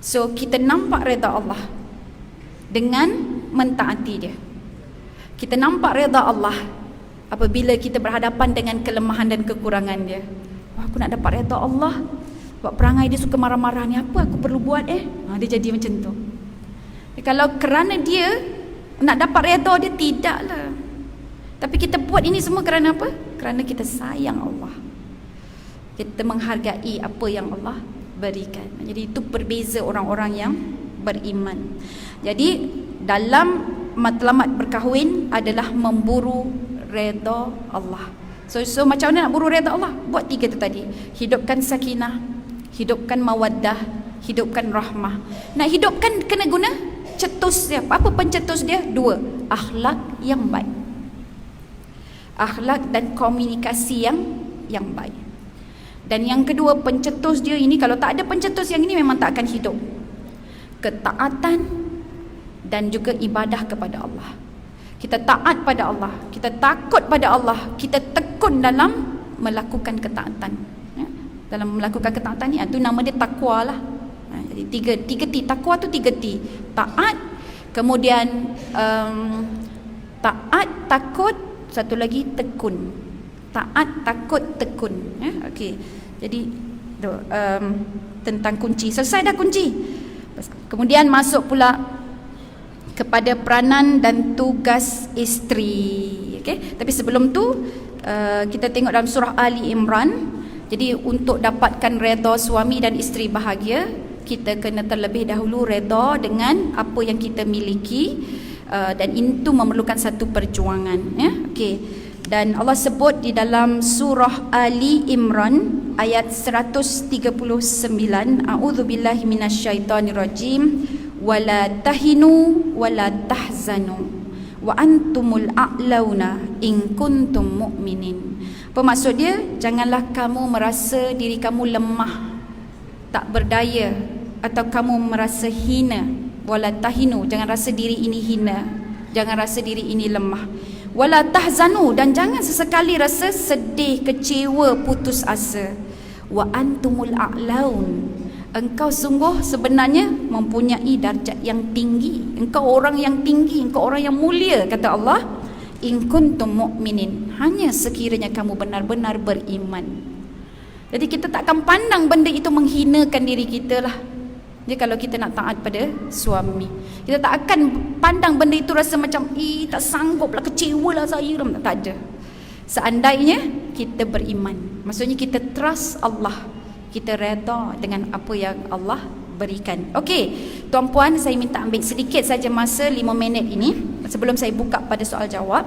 So kita nampak redha Allah dengan mentaati dia. Kita nampak redha Allah apabila kita berhadapan dengan kelemahan dan kekurangan dia. Wah, aku nak dapat redha Allah. Buat perangai dia suka marah-marah ni, apa aku perlu buat dia jadi macam tu. Kalau kerana dia nak dapat redha dia, tidaklah. Tapi kita buat ini semua kerana apa? Kerana kita sayang Allah. Kita menghargai apa yang Allah berikan. Jadi itu berbeza orang-orang yang beriman. Jadi dalam matlamat berkahwin adalah memburu redha Allah. So macam mana nak buru redha Allah? Buat 3 tu tadi. Hidupkan sakinah, hidupkan mawaddah, hidupkan rahmah. Nak hidupkan kena guna cetus dia. Apa pencetus dia? 2. Akhlak yang baik. Akhlak dan komunikasi yang yang baik. Dan yang kedua, pencetus dia ini, kalau tak ada pencetus yang ini memang tak akan hidup. Ketaatan dan juga ibadah kepada Allah. Kita taat pada Allah, kita takut pada Allah, kita tekun dalam melakukan ketaatan. Ya? Dalam melakukan ketaatan ni, itu nama dia takwa lah. Jadi tiga T, takwa tu 3 T. Taat, kemudian taat, takut, satu lagi tekun. Taat, takut, tekun. Ya? Okey. Jadi tentang kunci, selesai dah kunci. Kemudian masuk pula kepada peranan dan tugas isteri. Okay? Tapi sebelum tu kita tengok dalam surah Ali Imran. Jadi untuk dapatkan redha suami dan isteri bahagia, kita kena terlebih dahulu redha dengan apa yang kita miliki, dan itu memerlukan satu perjuangan. Ya? Okay. Dan Allah sebut di dalam surah Ali Imran ayat 139, a'udzubillahi minasyaitonirrajim, wala tahinu wala tahzanu wa antumul a'launa in kuntum mu'minin. Apa maksud dia? Janganlah kamu merasa diri kamu lemah, tak berdaya, atau kamu merasa hina. Wala tahinu, jangan rasa diri ini hina, jangan rasa diri ini lemah. Wala tahzanu, dan jangan sesekali rasa sedih, kecewa, putus asa. Wa antumul a'laun, engkau sungguh sebenarnya mempunyai darjat yang tinggi. Engkau orang yang tinggi, engkau orang yang mulia, kata Allah. In kuntum mu'minin, hanya sekiranya kamu benar-benar beriman. Jadi kita tak akan pandang benda itu menghinakan diri kita lah. Jadi kalau kita nak taat pada suami, kita tak akan pandang benda itu rasa macam tak sanggup lah, kecewa lah saya. Tak ada. Seandainya kita beriman, maksudnya kita trust Allah, kita redha dengan apa yang Allah berikan. Okey, tuan-puan, saya minta ambil sedikit saja masa 5 minit ini sebelum saya buka pada soal jawab,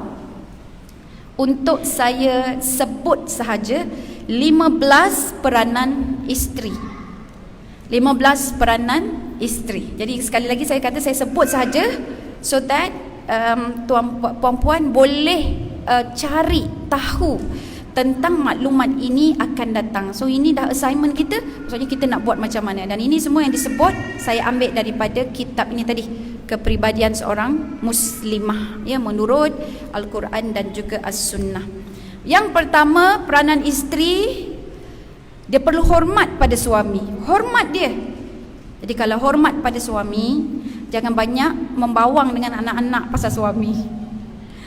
untuk saya sebut sahaja 15 peranan isteri. 15 peranan isteri. Jadi sekali lagi saya kata saya sebut sahaja so that puan-puan boleh cari tahu tentang maklumat ini akan datang. So ini dah assignment kita, maksudnya kita nak buat macam mana. Dan ini semua yang disebut saya ambil daripada kitab ini tadi, Kepribadian Seorang Muslimah, ya, menurut Al-Quran dan juga As-Sunnah. Yang pertama, peranan isteri, dia perlu hormat pada suami. Hormat dia. Jadi kalau hormat pada suami, jangan banyak membawang dengan anak-anak pasal suami.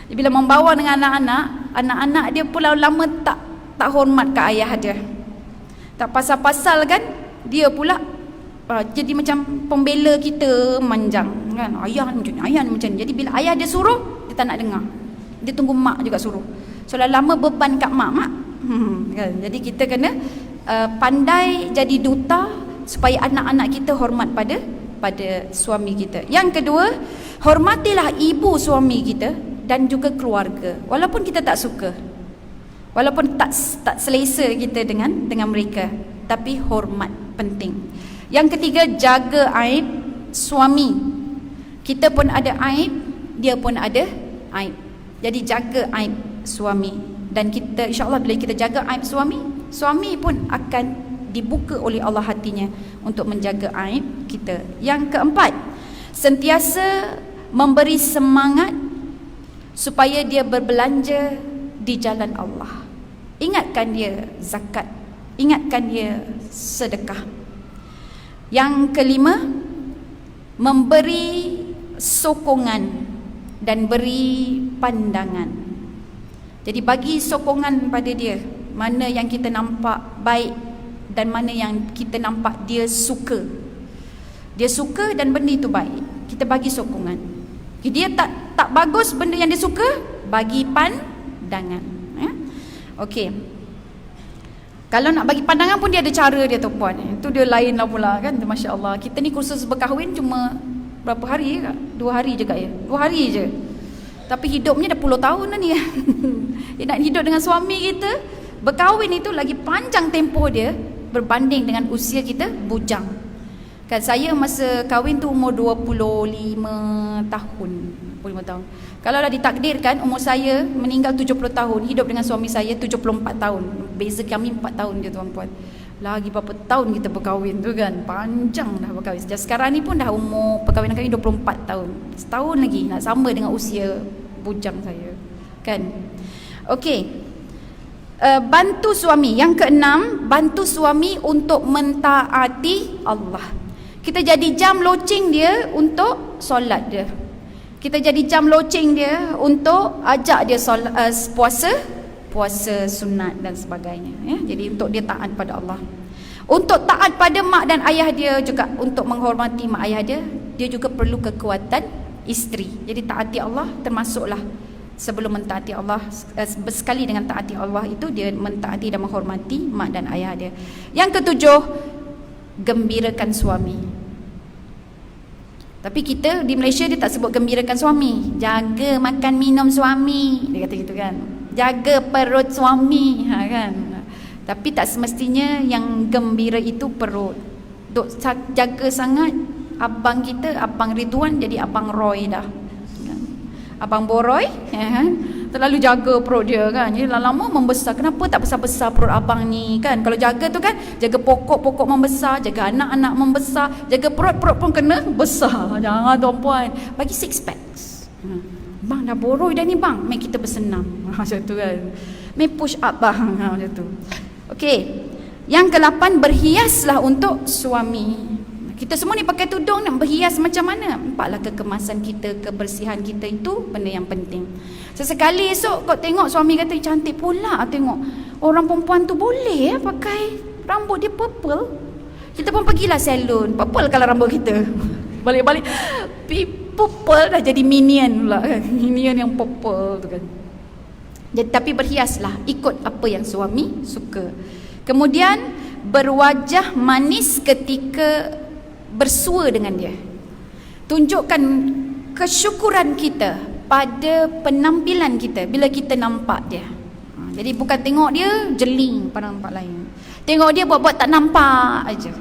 Bila membawa dengan anak-anak dia pula lama tak hormat ke ayah dia. Tak pasal-pasal kan, dia pula jadi macam pembela kita, manjang kan. Ayah ni macam ni. Jadi bila ayah dia suruh, dia tak nak dengar. Dia tunggu mak juga suruh. So lama beban kat mak kan. Jadi kita kena pandai jadi duta supaya anak-anak kita hormat pada suami kita. Yang kedua, hormatilah ibu suami kita dan juga keluarga, walaupun kita tak suka, walaupun tak selesa kita dengan mereka, tapi hormat penting. Yang ketiga, jaga aib suami. Kita pun ada aib, dia pun ada aib. Jadi jaga aib suami, dan kita insya-Allah bila kita jaga aib suami, suami pun akan dibuka oleh Allah hatinya untuk menjaga aib kita. Yang keempat, sentiasa memberi semangat supaya dia berbelanja di jalan Allah. Ingatkan dia zakat, ingatkan dia sedekah. Yang kelima, memberi sokongan dan beri pandangan. Jadi bagi sokongan pada dia, mana yang kita nampak baik dan mana yang kita nampak dia suka. Dia suka dan benda itu baik, kita bagi sokongan. Dia tak bagus benda yang dia suka, bagi pandangan, ya? Okey. Kalau nak bagi pandangan pun dia ada cara dia tu puan. Itu dia lain lah pula kan. Masya-Allah. Kita ni kursus berkahwin cuma berapa hari je? 2 hari je kak ya. 2 hari je. Tapi hidupnya dah puluh tahun dah ni. Dia nak hidup dengan suami kita, berkahwin itu lagi panjang tempoh dia berbanding dengan usia kita bujang. Kan saya masa kahwin tu umur 25 tahun. 25 tahun. Kalau dah ditakdirkan umur saya meninggal 70 tahun, hidup dengan suami saya 74 tahun. Beza kami 4 tahun je tuan-puan. Lagi berapa tahun kita berkahwin tu kan. Panjang dah berkahwin. Sejak sekarang ni pun dah umur perkahwinan kami 24 tahun. Setahun lagi nak sama dengan usia bujang saya. Kan? Okey. Bantu suami. Yang keenam, bantu suami untuk mentaati Allah. Kita jadi jam loceng dia untuk solat dia. Kita jadi jam loceng dia untuk ajak dia solat, puasa sunat dan sebagainya, ya. Jadi untuk dia taat pada Allah. Untuk taat pada mak dan ayah dia juga, untuk menghormati mak ayah dia, dia juga perlu kekuatan isteri. Jadi taati Allah termasuklah sebelum mentaati Allah, sekali dengan taati Allah itu dia mentaati dan menghormati mak dan ayah dia. Yang ketujuh, gembirakan suami. Tapi kita di Malaysia dia tak sebut gembirakan suami, jaga makan minum suami, dia kata gitu kan, jaga perut suami, kan. Tapi tak semestinya yang gembira itu perut. Duk jaga sangat abang kita, abang Ridwan jadi abang Roy dah, abang Boroy, kan? Terlalu jaga perut dia kan. Jadi lama-lama membesar. Kenapa tak besar-besar perut abang ni kan? Kalau jaga tu kan, jaga pokok-pokok membesar, jaga anak-anak membesar, jaga perut-perut pun kena besar. Jangan tuan-puan, bagi six packs. Bang dah Boroy dah ni bang, mai kita bersenam. Macam tu kan. Mai push up bang, macam tu. Okey. Yang ke-8, berhiaslah untuk suami. Kita semua ni pakai tudung nak berhias macam mana? Nampaklah kekemasan kita, kebersihan kita itu benda yang penting. Sesekali esok kau tengok suami kata cantik pula, tengok orang perempuan tu boleh pakai rambut dia purple. Kita pun pergilah salon, purple kalau rambut kita. Balik-balik purple dah jadi minion pula kan. Minion yang purple tu kan. Jadi tapi berhiaslah ikut apa yang suami suka. Kemudian berwajah manis ketika bersua dengan dia. Tunjukkan kesyukuran kita pada penampilan kita bila kita nampak dia. Jadi bukan tengok dia jeling pada nampak lain. Tengok dia buat-buat tak nampak aja.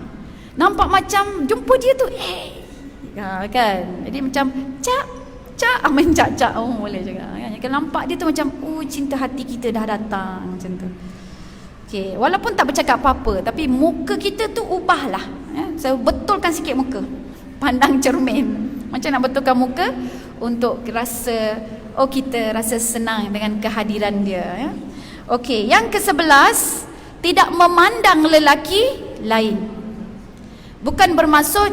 Nampak macam jumpa dia tu kan. Jadi macam main cak boleh juga kan. Kalau nampak dia tu macam cinta hati kita dah datang macam tu. Okay. Walaupun tak bercakap apa-apa, tapi muka kita tu ubahlah, ya? Saya betulkan sikit muka, pandang cermin. Macam nak betulkan muka untuk rasa, kita rasa senang dengan kehadiran dia, ya? Okey, yang ke-11, tidak memandang lelaki lain. Bukan bermaksud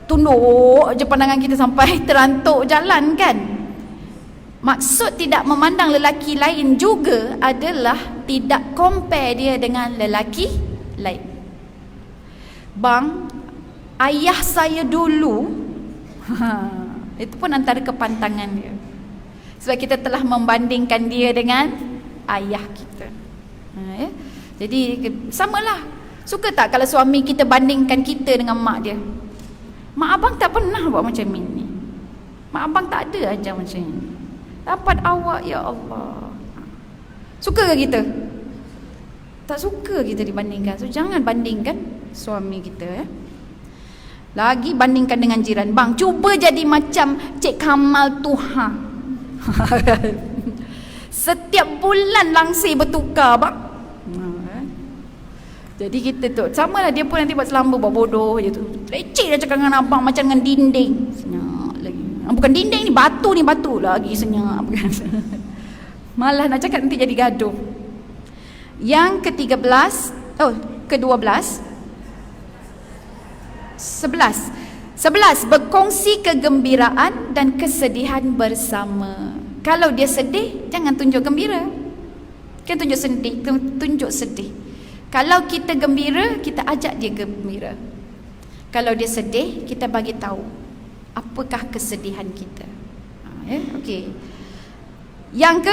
tunduk je pandangan kita sampai terantuk jalan kan. Maksud tidak memandang lelaki lain juga adalah tidak compare dia dengan lelaki lain. Bang, ayah saya dulu, itu pun antara kepantangan dia. Sebab kita telah membandingkan dia dengan ayah kita. Ya? Jadi samalah. Suka tak kalau suami kita bandingkan kita dengan mak dia? Mak abang tak pernah buat macam ini. Mak abang tak ada ajar macam ini. Dapat awak, ya Allah. Suka ke kita? Tak suka kita dibandingkan. So jangan bandingkan suami kita, ya. Lagi bandingkan dengan jiran. Bang, cuba jadi macam Cik Kamal Tuhan. Setiap bulan langsir bertukar, bang. Jadi kita tu sama lah, dia pun nanti buat selamba, buat bodoh je tu. Leceh dah cakap dengan abang macam dengan dinding. Senyap lagi. Bukan dinding ni, batu lagi senyap. Malah nak cakap nanti jadi gaduh. Yang ke-13, ke-12, 11 berkongsi kegembiraan dan kesedihan bersama. Kalau dia sedih, jangan tunjuk gembira. Kan tunjuk sedih. Kalau kita gembira, kita ajak dia gembira. Kalau dia sedih, kita bagi tahu apakah kesedihan kita. Ya, okey. Yang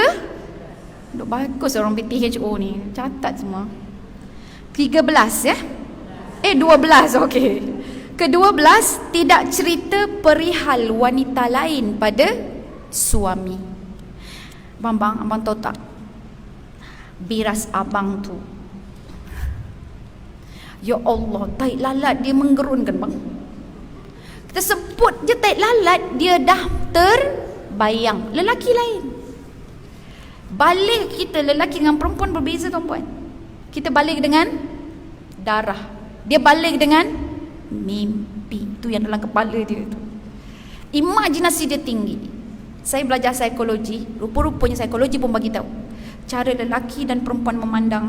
bagus orang BTHO ni, catat semua. 13 ya. 12, okey. Ke-12, tidak cerita perihal wanita lain pada suami. Abang tahu tak? Biras abang tu, ya Allah, tai lalat dia menggerunkan bang. Kita sebut je tahi lalat, dia dah terbayang. Lelaki lain. Balik kita lelaki dengan perempuan berbeza tuan-puan. Kita balik dengan darah, dia balik dengan mimpi. Itu yang dalam kepala dia tu. Imajinasi dia tinggi. Saya belajar psikologi, rupa-rupanya psikologi pun bagi tahu cara lelaki dan perempuan memandang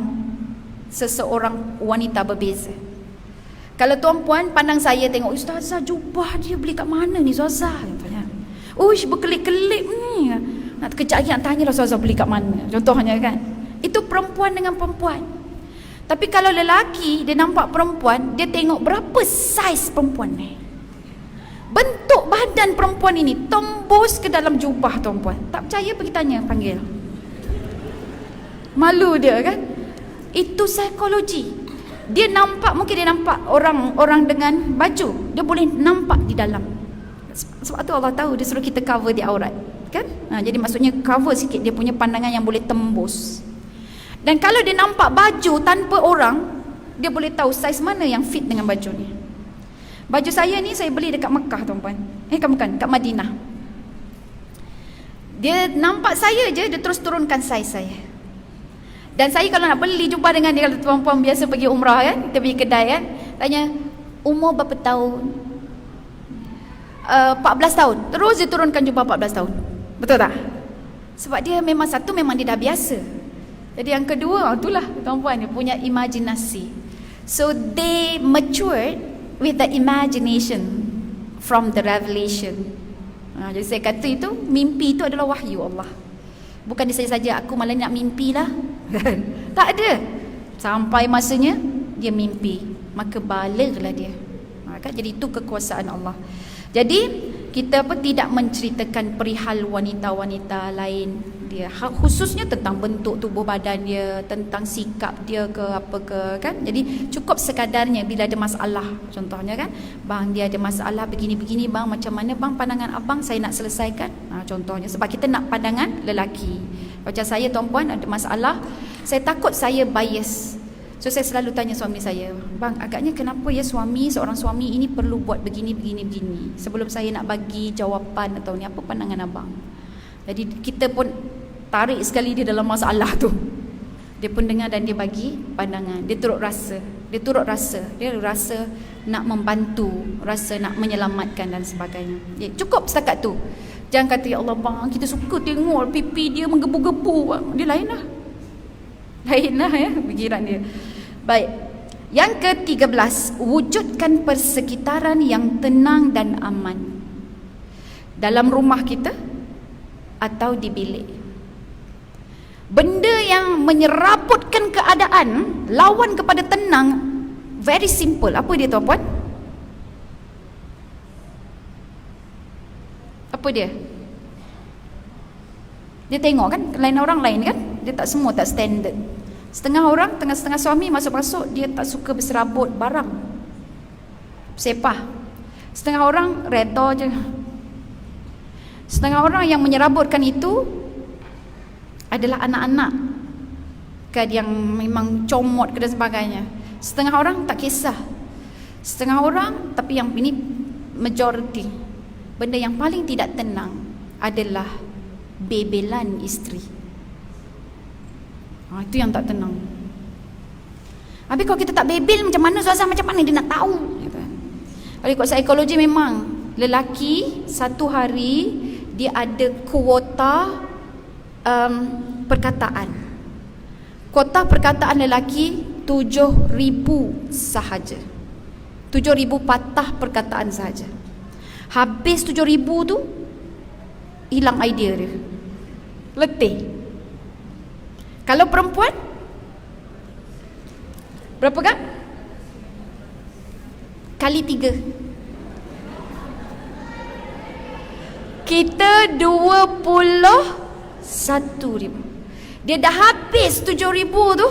seseorang wanita berbeza. Kalau tuan-puan pandang saya, tengok ustazah jubah dia beli kat mana ni ustazah? Tanya. Uish, berkelip-kelip ni. Nak kejap lagi nak tanya lah ustazah beli kat mana. Contohnya kan. Itu perempuan dengan perempuan. Tapi kalau lelaki dia nampak perempuan, dia tengok berapa saiz perempuan ni. Bentuk badan perempuan ini tembus ke dalam jubah tuan-puan. Tak percaya pergi tanya, panggil. Malu dia kan. Itu psikologi. Dia nampak, mungkin dia nampak orang dengan baju, dia boleh nampak di dalam. Sebab tu Allah tahu dia suruh kita cover di aurat kan. Jadi maksudnya cover sikit dia punya pandangan yang boleh tembus. Dan kalau dia nampak baju tanpa orang, dia boleh tahu saiz mana yang fit dengan baju ni. Baju saya ni saya beli dekat Mekah tuan-puan. Bukan, kat Madinah. Dia nampak saya je, dia terus turunkan saiz saya. Dan saya kalau nak beli jumpa dengan dia, kalau tuan-puan biasa pergi umrah kan, kita pergi kedai kan, tanya umur berapa tahun? 14 tahun. Terus dia turunkan jumpa 14 tahun. Betul tak? Sebab dia memang satu, memang dia dah biasa. Jadi yang kedua, itulah tuan-puan, dia punya imajinasi. So they matured with the imagination from the revelation. Jadi saya kata itu, mimpi itu adalah wahyu Allah. Bukan dia saja aku malah nak mimpi lah. Tak ada. Sampai masanya dia mimpi, maka baliglah dia. Kan? Jadi itu kekuasaan Allah. Jadi kita tidak menceritakan perihal wanita-wanita lain dia, khususnya tentang bentuk tubuh badan dia, tentang sikap dia ke apa ke kan. Jadi cukup sekadarnya bila ada masalah, contohnya kan, bang dia ada masalah begini-begini bang, macam mana bang pandangan abang, saya nak selesaikan. Contohnya sebab kita nak pandangan lelaki. Macam saya tuan-puan ada masalah, saya takut saya bias. So saya selalu tanya suami saya, bang agaknya kenapa ya seorang suami ini perlu buat begini sebelum saya nak bagi jawapan atau ni, apa pandangan abang. Jadi kita pun tarik sekali dia dalam masalah tu. Dia pun dengar dan dia bagi pandangan. Dia turut rasa. Dia rasa nak membantu, rasa nak menyelamatkan dan sebagainya. Cukup setakat tu. Jangan kata ya Allah bang, kita suka tengok pipi dia menggebu-gebu bang. Dia lain lah ya pikiran dia. Baik. Yang ke-13, wujudkan persekitaran yang tenang dan aman dalam rumah kita atau di bilik. Benda yang menyerabutkan keadaan lawan kepada tenang, very simple. Apa dia tuan-puan? Apa dia? Dia tengok kan, lain orang lain kan, dia tak semua tak standard. Setengah orang, setengah suami masuk-masuk, dia tak suka berserabut barang, sepah. Setengah orang reda je. Setengah orang yang menyerabutkan itu adalah anak-anak kan, yang memang comot ke dan sebagainya. Setengah orang tak kisah. Setengah orang, tapi yang ini majority, benda yang paling tidak tenang adalah bebelan isteri. Itu yang tak tenang. Habis kalau kita tak bebel, macam mana suasana, macam mana dia nak tahu gitu. Kalau ikut psikologi memang lelaki satu hari dia ada kuota perkataan. Kuota perkataan lelaki 7,000 sahaja. 7,000 patah perkataan sahaja. Habis 7,000 tu hilang idea dia, letih. Kalau perempuan berapa kan? Kali 3. Kita 21,000. Dia dah habis 7,000 tu,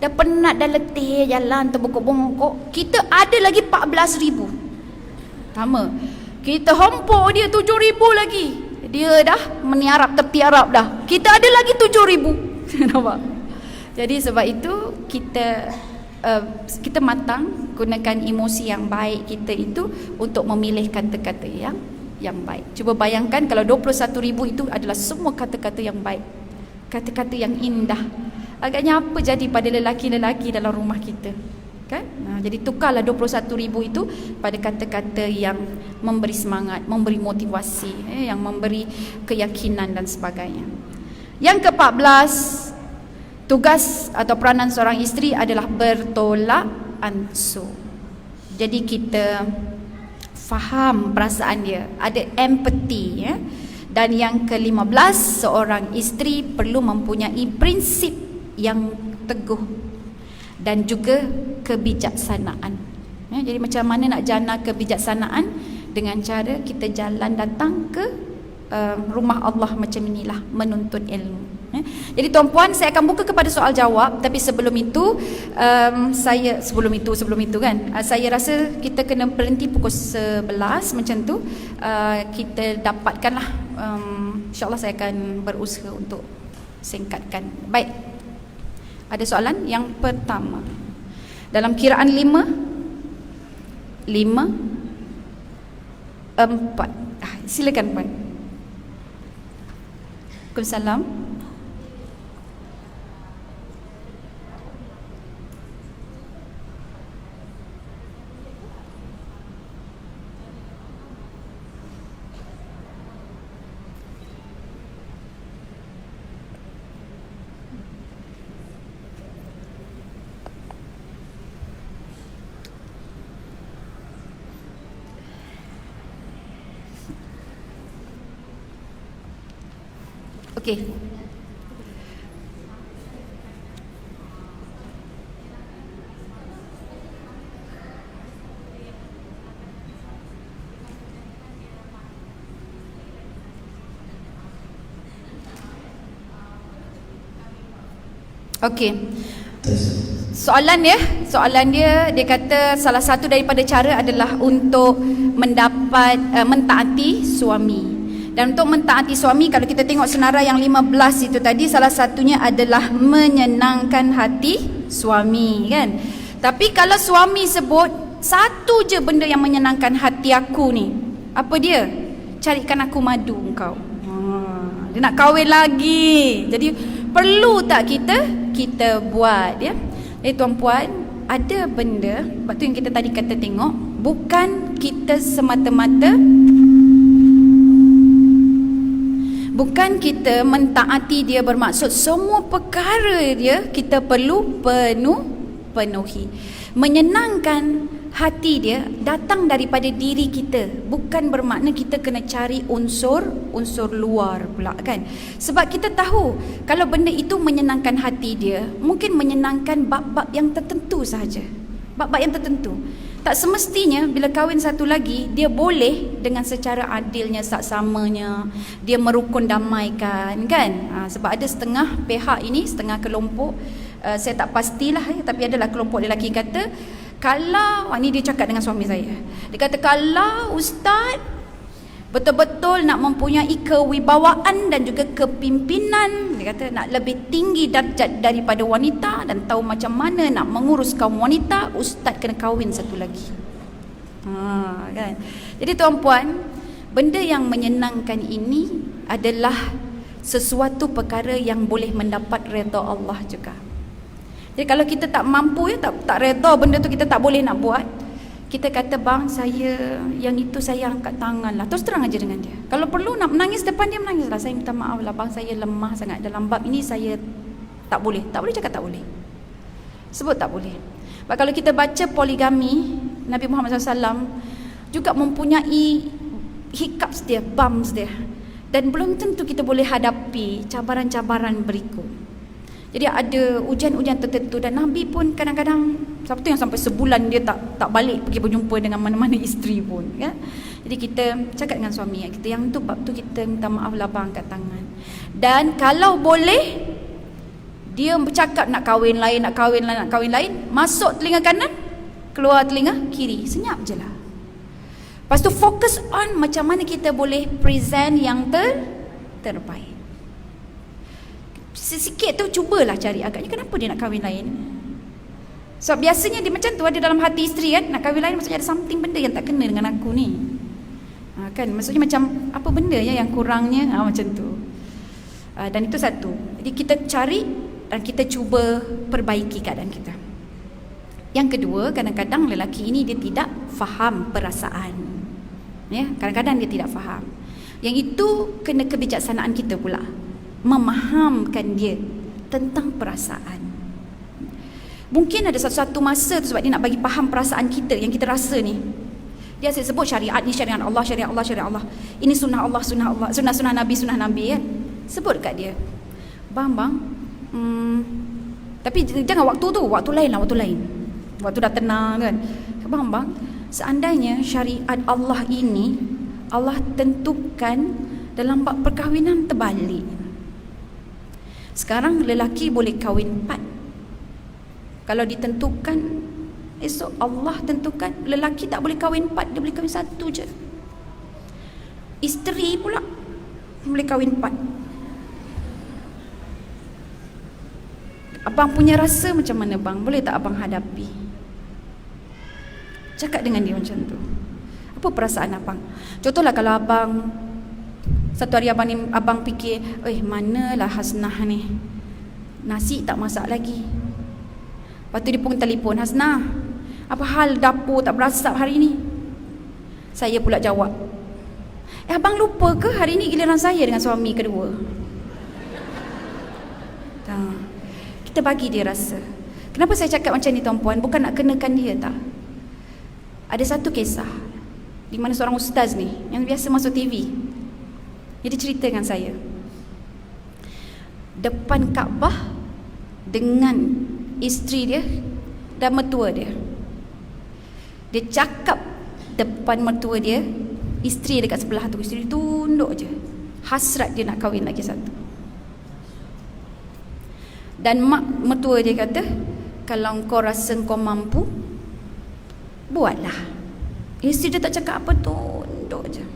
dah penat, dah letih jalan terbongkok-bongkok. Kita ada lagi 14,000. Sama. Kita hempuk dia 7,000 lagi. Dia dah meniarap tepi Arab dah. Kita ada lagi 7,000. Nampak? Jadi sebab itu kita kita matang, gunakan emosi yang baik kita itu untuk memilih kata-kata yang baik. Cuba bayangkan kalau 21,000 itu adalah semua kata-kata yang baik, kata-kata yang indah. Agaknya apa jadi pada lelaki-lelaki dalam rumah kita, kan? Jadi tukarlah 21,000 itu pada kata-kata yang memberi semangat, memberi motivasi, yang memberi keyakinan dan sebagainya. Yang ke-14, tugas atau peranan seorang isteri adalah bertolak ansur. Jadi kita faham perasaan dia, ada empathy, ya. Dan yang ke-15, seorang isteri perlu mempunyai prinsip yang teguh dan juga kebijaksanaan. Ya, jadi macam mana nak jana kebijaksanaan? Dengan cara kita jalan datang ke rumah Allah macam inilah, menuntut ilmu. Jadi tuan-puan, saya akan buka kepada soal jawab, tapi sebelum itu saya rasa kita kena berhenti pukul 11 macam tu. Kita dapatkanlah, insya-Allah saya akan berusaha untuk singkatkan. Baik. Ada soalan yang pertama. Dalam kiraan 5 4. Silakan puan. Waalaikumsalam. Okey. Okey. Soalan dia kata salah satu daripada cara adalah untuk mendapat mentaati suami. Dan untuk mentaati suami, kalau kita tengok senarai yang 15 itu tadi, salah satunya adalah menyenangkan hati suami, kan? Tapi kalau suami sebut satu je benda yang menyenangkan hati aku ni, apa dia? Carikan aku madu engkau. Dia nak kahwin lagi. Jadi perlu tak kita buat, ya? Jadi tuan-puan, ada benda, sebab tu yang kita tadi kata tengok, bukan kita semata-mata, bukan kita mentaati dia bermaksud semua perkara dia kita perlu penuhi. Menyenangkan hati dia datang daripada diri kita, bukan bermakna kita kena cari unsur luar pula, kan? Sebab kita tahu kalau benda itu menyenangkan hati dia, mungkin menyenangkan bab-bab yang tertentu sahaja. Bab-bab yang tertentu. Tak semestinya bila kahwin satu lagi dia boleh dengan secara adilnya, saksamanya dia merukun damaikan, kan? Sebab ada setengah pihak ini, setengah kelompok, saya tak pastilah, tapi adalah kelompok lelaki kata, kalau ni dia cakap dengan suami saya, dia kata kalau ustaz betul-betul nak mempunyai kewibawaan dan juga kepimpinan, dia kata nak lebih tinggi darjat daripada wanita dan tahu macam mana nak mengurus kaum wanita, ustaz kena kahwin satu lagi. Kan? Jadi tuan-puan, benda yang menyenangkan ini adalah sesuatu perkara yang boleh mendapat redha Allah juga. Jadi kalau kita tak mampu, tak redha benda tu, kita tak boleh nak buat, kita kata, bang saya yang itu saya angkat tangan lah, terus terang aja dengan dia. Kalau perlu nak menangis depan dia, menangis lah, saya minta maaf lah bang, saya lemah sangat dalam bab ini, saya tak boleh cakap tak boleh, sebut tak boleh. Sebab kalau kita baca poligami, Nabi Muhammad SAW juga mempunyai hiccups dia, bumps dia, dan belum tentu kita boleh hadapi cabaran-cabaran berikut. Jadi ada ujian-ujian tertentu, dan Nabi pun kadang-kadang siapa tu yang sampai sebulan dia tak balik pergi berjumpa dengan mana-mana isteri pun, kan? Jadi kita cakap dengan suami kita, yang tu bab tu kita minta maaf lah bang, angkat tangan. Dan kalau boleh dia bercakap nak kahwin lain, masuk telinga kanan, keluar telinga kiri, senyap je lah. Lepas tu fokus on macam mana kita boleh present yang terbaik. Sikit tu cubalah cari agaknya kenapa dia nak kahwin lain. So biasanya dia macam tu, ada dalam hati isteri kan, nak kahwin lain maksudnya ada something benda yang tak kena dengan aku ni. Kan maksudnya macam apa benda ya yang kurangnya, macam tu. Dan itu satu. Jadi kita cari dan kita cuba perbaiki keadaan kita. Yang kedua, kadang-kadang lelaki ini dia tidak faham perasaan. Ya, kadang-kadang dia tidak faham. Yang itu kena kebijaksanaan kita pula, memahamkan dia tentang perasaan. Mungkin ada satu masa tu sebab dia nak bagi faham perasaan kita yang kita rasa ni. Dia asyik sebut syariat ni syariat Allah, syariat Allah, syariat Allah. Ini sunnah Allah, sunnah Allah, sunnah Nabi, sunnah Nabi kan. Sebut kat dia. Bang, tapi jangan waktu tu, waktu lain lah, waktu lain. Waktu dah tenang kan. Bang, seandainya syariat Allah ini Allah tentukan dalam bab perkahwinan terbalik. Sekarang lelaki boleh kahwin 4. Kalau ditentukan esok Allah tentukan lelaki tak boleh kahwin 4, dia boleh kahwin 1 je. Isteri pula boleh kahwin 4. Abang punya rasa macam mana bang? Boleh tak abang hadapi? Cakap dengan dia macam tu. Apa perasaan abang? Contohlah kalau abang satu hari abang fikir, manalah Hasnah ni, nasi tak masak lagi. Lepas tu dia pun telefon, Hasnah, apa hal dapur tak berasap hari ni? Saya pula jawab, abang lupa ke hari ni giliran saya dengan suami kedua? Kita bagi dia rasa. Kenapa saya cakap macam ni tuan-puan? Bukan nak kenakan dia tak. Ada satu kisah di mana seorang ustaz ni yang biasa masuk TV, dia cerita dengan saya depan Kaabah dengan isteri dia dan mertua dia. Dia cakap depan mertua dia, isteri dekat sebelah tu, isteri tunduk je, hasrat dia nak kahwin lagi satu. Dan mak mertua dia kata, kalau kau rasa kau mampu, buatlah. Isteri dia tak cakap apa, tunduk je.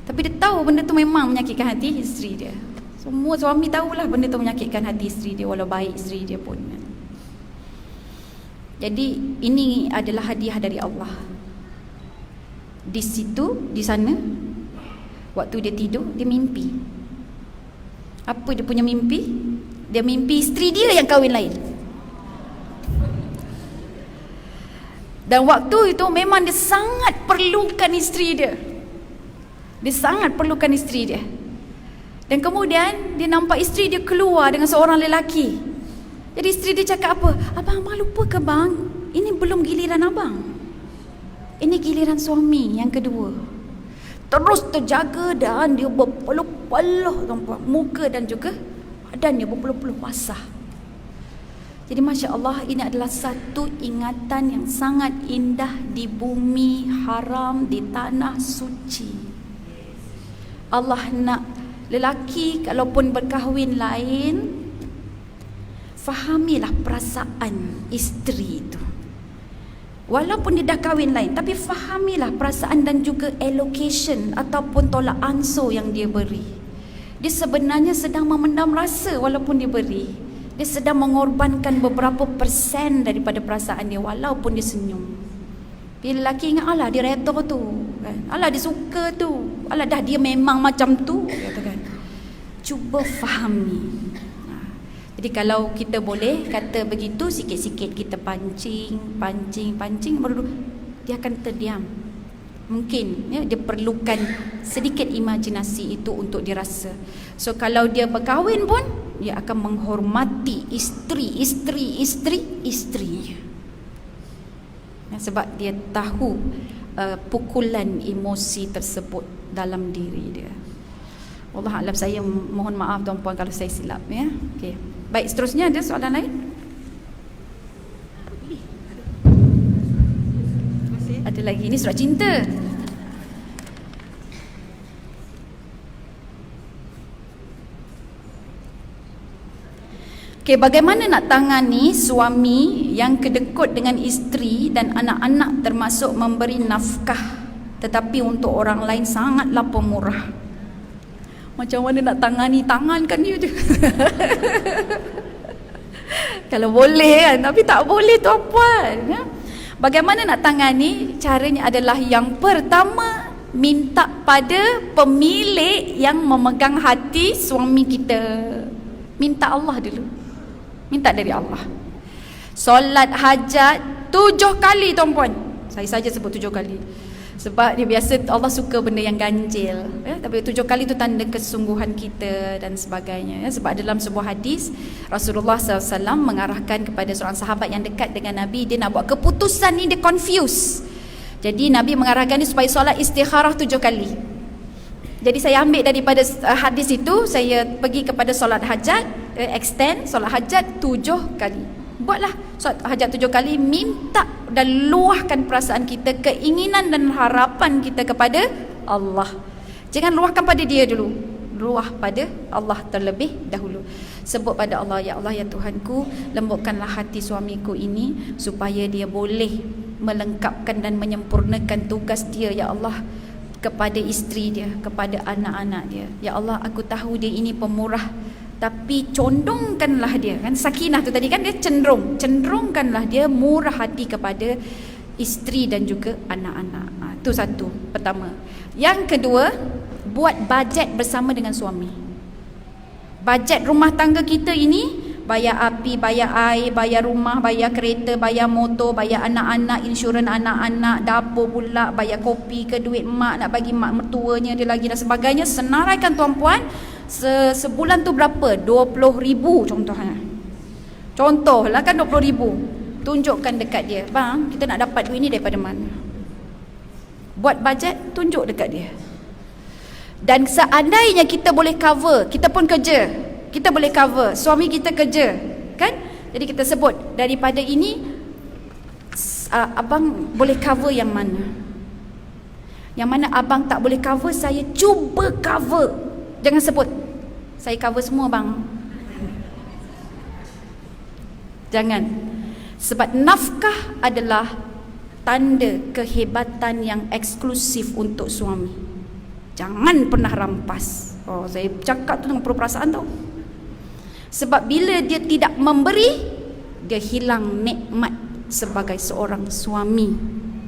Tapi dia tahu benda tu memang menyakitkan hati isteri dia. Semua suami tahulah benda tu menyakitkan hati isteri dia, walau baik isteri dia pun. Jadi ini adalah hadiah dari Allah. Di situ, di sana, waktu dia tidur, dia mimpi. Apa dia punya mimpi? Dia mimpi isteri dia yang kahwin lain. Dan waktu itu memang dia sangat perlukan isteri dia. Dia sangat perlukan isteri dia. Dan kemudian dia nampak isteri dia keluar dengan seorang lelaki. Jadi isteri dia cakap apa? Abang lupa ke bang? Ini belum giliran abang. Ini giliran suami yang kedua. Terus terjaga dan dia berpeluh-peluh nampak muka dan juga badannya berpeluh-peluh basah. Jadi Masya Allah, ini adalah satu ingatan yang sangat indah di bumi haram, di tanah suci. Allah nak lelaki kalaupun berkahwin lain, fahamilah perasaan isteri itu. Walaupun dia dah kahwin lain, tapi fahamilah perasaan dan juga allocation ataupun tolak ansur yang dia beri. Dia sebenarnya sedang memendam rasa walaupun dia beri. Dia sedang mengorbankan beberapa persen daripada perasaan dia walaupun dia senyum. Bila lelaki ingat, alah dia redha tu kan? Alah dia suka tu, alah dah dia memang macam tu, katakan. Cuba fahami. Jadi kalau kita boleh kata begitu, sikit-sikit kita pancing, baru dia akan terdiam. Mungkin ya, dia perlukan sedikit imajinasi itu untuk dirasa. So kalau dia berkahwin pun, dia akan menghormati isterinya. Ya, sebab dia tahu pukulan emosi tersebut dalam diri dia. Allah alam, saya mohon maaf tuan-puan kalau saya silap ya. Okey. Baik, seterusnya ada soalan lain? Ada lagi, ini surat cinta. Okey, bagaimana nak tangani suami yang kedekut dengan isteri dan anak-anak, termasuk memberi nafkah tetapi untuk orang lain sangatlah pemurah? Macam mana nak tangani? Tangankan dia je. Kalau boleh kan, tapi tak boleh tuan-puan ya? Bagaimana nak tangani? Caranya adalah yang pertama, minta pada pemilik yang memegang hati suami kita. Minta Allah dulu. Minta dari Allah. Solat hajat 7 kali tuan-puan. Saya saja sebut 7 kali. Sebab dia biasa Allah suka benda yang ganjil ya? Tapi 7 kali itu tanda kesungguhan kita dan sebagainya ya? Sebab dalam sebuah hadis Rasulullah SAW mengarahkan kepada seorang sahabat yang dekat dengan Nabi. Dia nak buat keputusan ni, dia confuse. Jadi Nabi mengarahkan dia supaya solat istikharah 7 kali. Jadi saya ambil daripada hadis itu, saya pergi kepada solat hajat, extend solat hajat 7 kali. Buatlah solat hajat 7 kali, minta dan luahkan perasaan kita, keinginan dan harapan kita kepada Allah. Jangan luahkan pada dia dulu, luah pada Allah terlebih dahulu. Sebut pada Allah, ya Allah, ya Tuhanku, lembutkanlah hati suamiku ini supaya dia boleh melengkapkan dan menyempurnakan tugas dia, ya Allah, kepada isteri dia, kepada anak-anak dia. Ya Allah, aku tahu dia ini pemurah, tapi condongkanlah dia, kan sakinah tu tadi kan, dia cenderungkanlah dia murah hati kepada isteri dan juga anak-anak. Itu satu, pertama. Yang kedua, buat bajet bersama dengan suami. Bajet rumah tangga kita ini, bayar api, bayar air, bayar rumah, bayar kereta, bayar motor, bayar anak-anak, insurans anak-anak, dapur pula, bayar kopi ke, duit mak nak bagi mak mertuanya dia lagi dan sebagainya. Senaraikan tuan-puan, sebulan tu berapa? 20,000 contohnya. Contohlah kan 20,000. Tunjukkan dekat dia, bang, kita nak dapat duit ni daripada mana? Buat bajet, tunjuk dekat dia. Dan seandainya kita boleh cover, kita pun kerja, kita boleh cover, suami kita kerja, kan? Jadi kita sebut, daripada ini abang boleh cover yang mana? Yang mana abang tak boleh cover, saya cuba cover. Jangan sebut saya cover semua bang. Jangan. Sebab nafkah adalah tanda kehebatan yang eksklusif untuk suami. Jangan pernah rampas. Oh, saya cakap tu dengan penuh perasaan tau. Sebab bila dia tidak memberi, dia hilang nikmat sebagai seorang suami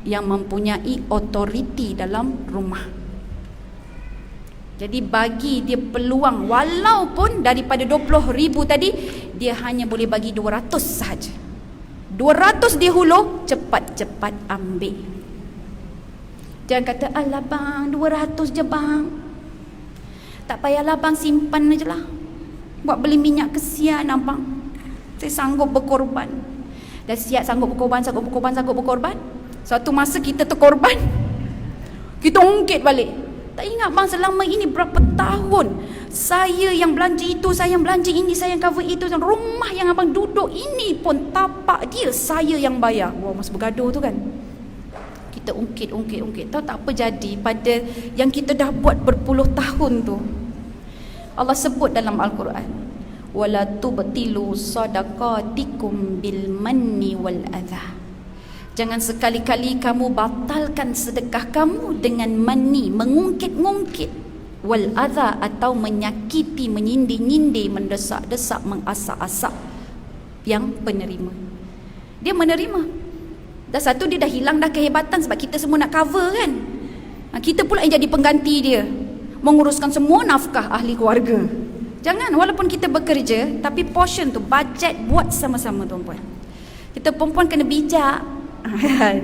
yang mempunyai otoriti dalam rumah. Jadi bagi dia peluang, walaupun daripada 20,000 tadi, dia hanya boleh bagi 200 sahaja. 200 di hulu, cepat-cepat ambil. Jangan kata, alah bang, 200 je bang, tak payahlah bang, simpan je lah, buat beli minyak, kesian abang, saya sanggup berkorban. Dah siap sanggup berkorban. Suatu masa kita terkorban, kita ungkit balik. Tak ingat bang, selama ini berapa tahun saya yang belanja itu, saya yang belanja ini, saya yang cover itu, dan rumah yang abang duduk ini pun tapak dia saya yang bayar. Wah, masa bergaduh tu kan, kita ungkit. Tahu tak apa jadi pada yang kita dah buat berpuluh tahun tu. Allah sebut dalam Al-Quran, wala tubtilu sadaqatikum bil manni wal adha. Jangan sekali-kali kamu batalkan sedekah kamu dengan mani, mengungkit-ungkit, wal adha, atau menyakiti, menyindir-nyindir, mendesak-desak, mengasak-asak yang penerima. Dia menerima. Dah satu, dia dah hilang dah kehebatan sebab kita semua nak cover kan. Kita pula yang jadi pengganti dia, menguruskan semua nafkah ahli keluarga. Jangan, walaupun kita bekerja, tapi portion tu, bajet buat sama-sama tuan-puan. Kita perempuan kena bijak.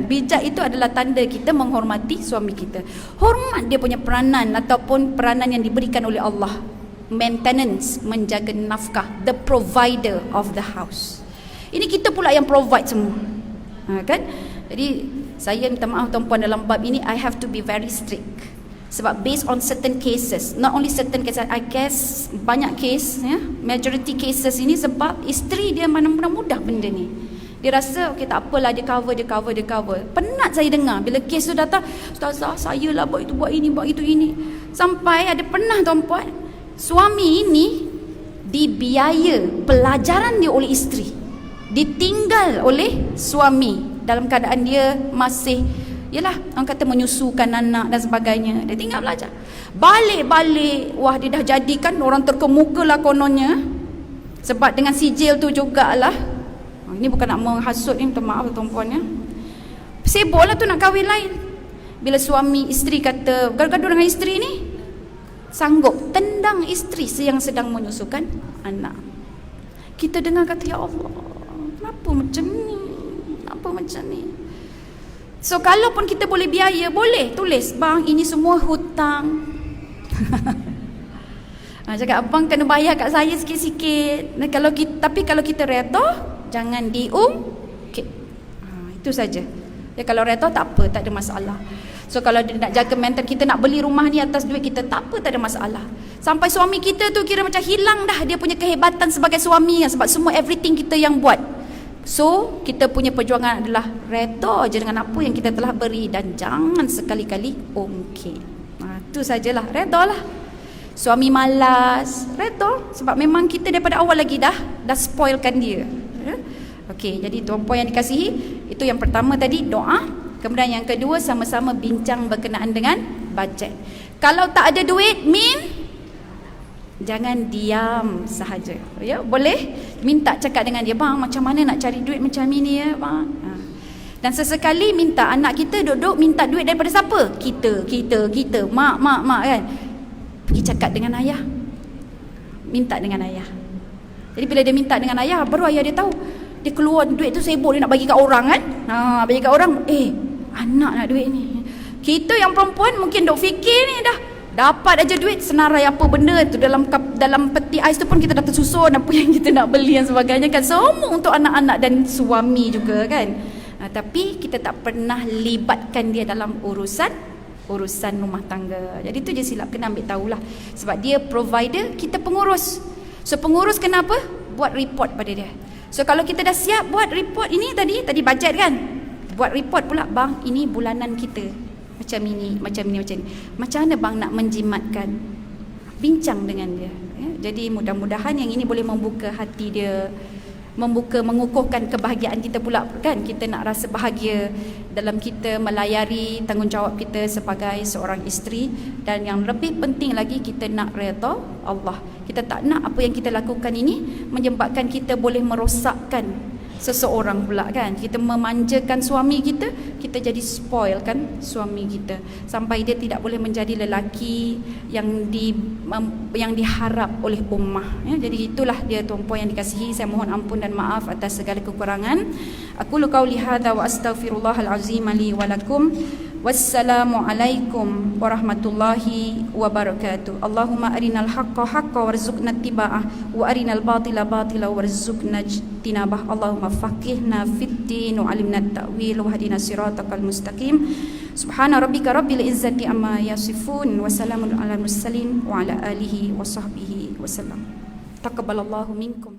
Bijak itu adalah tanda kita menghormati suami kita. Hormat dia punya peranan ataupun peranan yang diberikan oleh Allah. Maintenance, menjaga nafkah, the provider of the house. Ini kita pula yang provide semua, kan? Jadi saya minta maaf tuan-puan, dalam bab ini I have to be very strict. Sebab based on certain cases, not only certain cases, I guess banyak case ya, majority cases ini sebab isteri dia mana-mana mudah benda ni. Dia rasa okey tak apalah, dia cover. Penat saya dengar bila kes tu datang, ustazah saya lah buat itu, buat itu ini. Sampai ada pernah tuan-puan, suami ini dibiaya pelajaran dia oleh isteri, ditinggal oleh suami dalam keadaan dia masih, yalah, orang kata menyusukan anak dan sebagainya. Dia tinggal belajar. Balik-balik, wah dia dah jadikan orang terkemuka lah kononnya. Sebab dengan sijil tu jugalah Ini bukan nak menghasut ni, minta maaf tuan-puan ya. Sibuk lah tu nak kahwin lain. Bila suami isteri kata gaduh dengan isteri ni, sanggup tendang isteri yang sedang menyusukan anak. Kita dengar kata, ya Allah, kenapa macam ni? Kenapa macam ni? So kalaupun kita boleh biaya, boleh tulis, bang ini semua hutang. Cakap abang kena bayar kat saya sikit-sikit. Tapi kalau kita redha, jangan diungkit. Itu saja. Ya, kalau redha tak apa, tak ada masalah. So kalau dia nak jaga mental kita, nak beli rumah ni atas duit kita, tak apa, tak ada masalah. Sampai suami kita tu kira macam hilang dah dia punya kehebatan sebagai suami, sebab semua everything kita yang buat. So kita punya perjuangan adalah redha je dengan apa yang kita telah beri, dan jangan sekali-kali ungkit. Itu sajalah, redha lah. Suami malas, redha, sebab memang kita daripada awal lagi dah spoilkan dia. Okey, jadi tuan-puan yang dikasihi, itu yang pertama tadi, doa. Kemudian yang kedua, sama-sama bincang berkenaan dengan bajet. Kalau tak ada duit, jangan diam sahaja. Ya, boleh minta cakap dengan dia, bang macam mana nak cari duit macam ini ya bang. Dan sesekali minta anak kita duduk minta duit daripada siapa? Kita, mak kan. Pergi cakap dengan ayah. Minta dengan ayah. Jadi bila dia minta dengan ayah, baru ayah dia tahu. Dia keluar duit tu sibuk, dia nak bagi kat orang kan. Bagi kat orang, anak nak duit ni. Kita yang perempuan mungkin duk fikir ni dah dapat aja duit, senarai apa benda tu dalam peti ais tu pun kita dah tersusun apa yang kita nak beli dan sebagainya kan. Semua untuk anak-anak dan suami juga kan. Tapi kita tak pernah libatkan dia dalam urusan rumah tangga. Jadi tu je silap, kena ambil tahulah. Sebab dia provider, kita pengurus. So pengurus kenapa? Buat report pada dia. So kalau kita dah siap buat report ini tadi bajet kan. Buat report pula, bang ini bulanan kita. Macam ini. Macam mana bang nak menjimatkan? Bincang dengan dia. Ya? Jadi mudah-mudahan yang ini boleh membuka hati dia, mengukuhkan kebahagiaan kita pula kan. Kita nak rasa bahagia dalam kita melayari tanggungjawab kita sebagai seorang isteri, dan yang lebih penting lagi kita nak redha Allah. Kita tak nak apa yang kita lakukan ini menyebabkan kita boleh merosakkan seseorang pula kan. Kita memanjakan suami kita, kita jadi spoil kan suami kita, sampai dia tidak boleh menjadi lelaki yang diharap oleh ummah ya. Jadi itulah dia tuan-puan yang dikasihi. Saya mohon ampun dan maaf atas segala kekurangan. Aqulu qauli hadza wa astaghfirullahal azim li wa lakum. Wassalamualaikum warahmatullahi wabarakatuh. Allahumma arinal haqqa haqqa warzuqna ittiba'ah wa arinal batila batila warzuqna ijtinabah. Allahumma faqihna fid din wa 'allimna at-ta'wil wa hadina siratal mustaqim. Subhana rabbika rabbil izzati amma yasifun wa salamun alal mursalin wa ala alihi wa sahbihi wasallam. Taqabbalallahu minkum.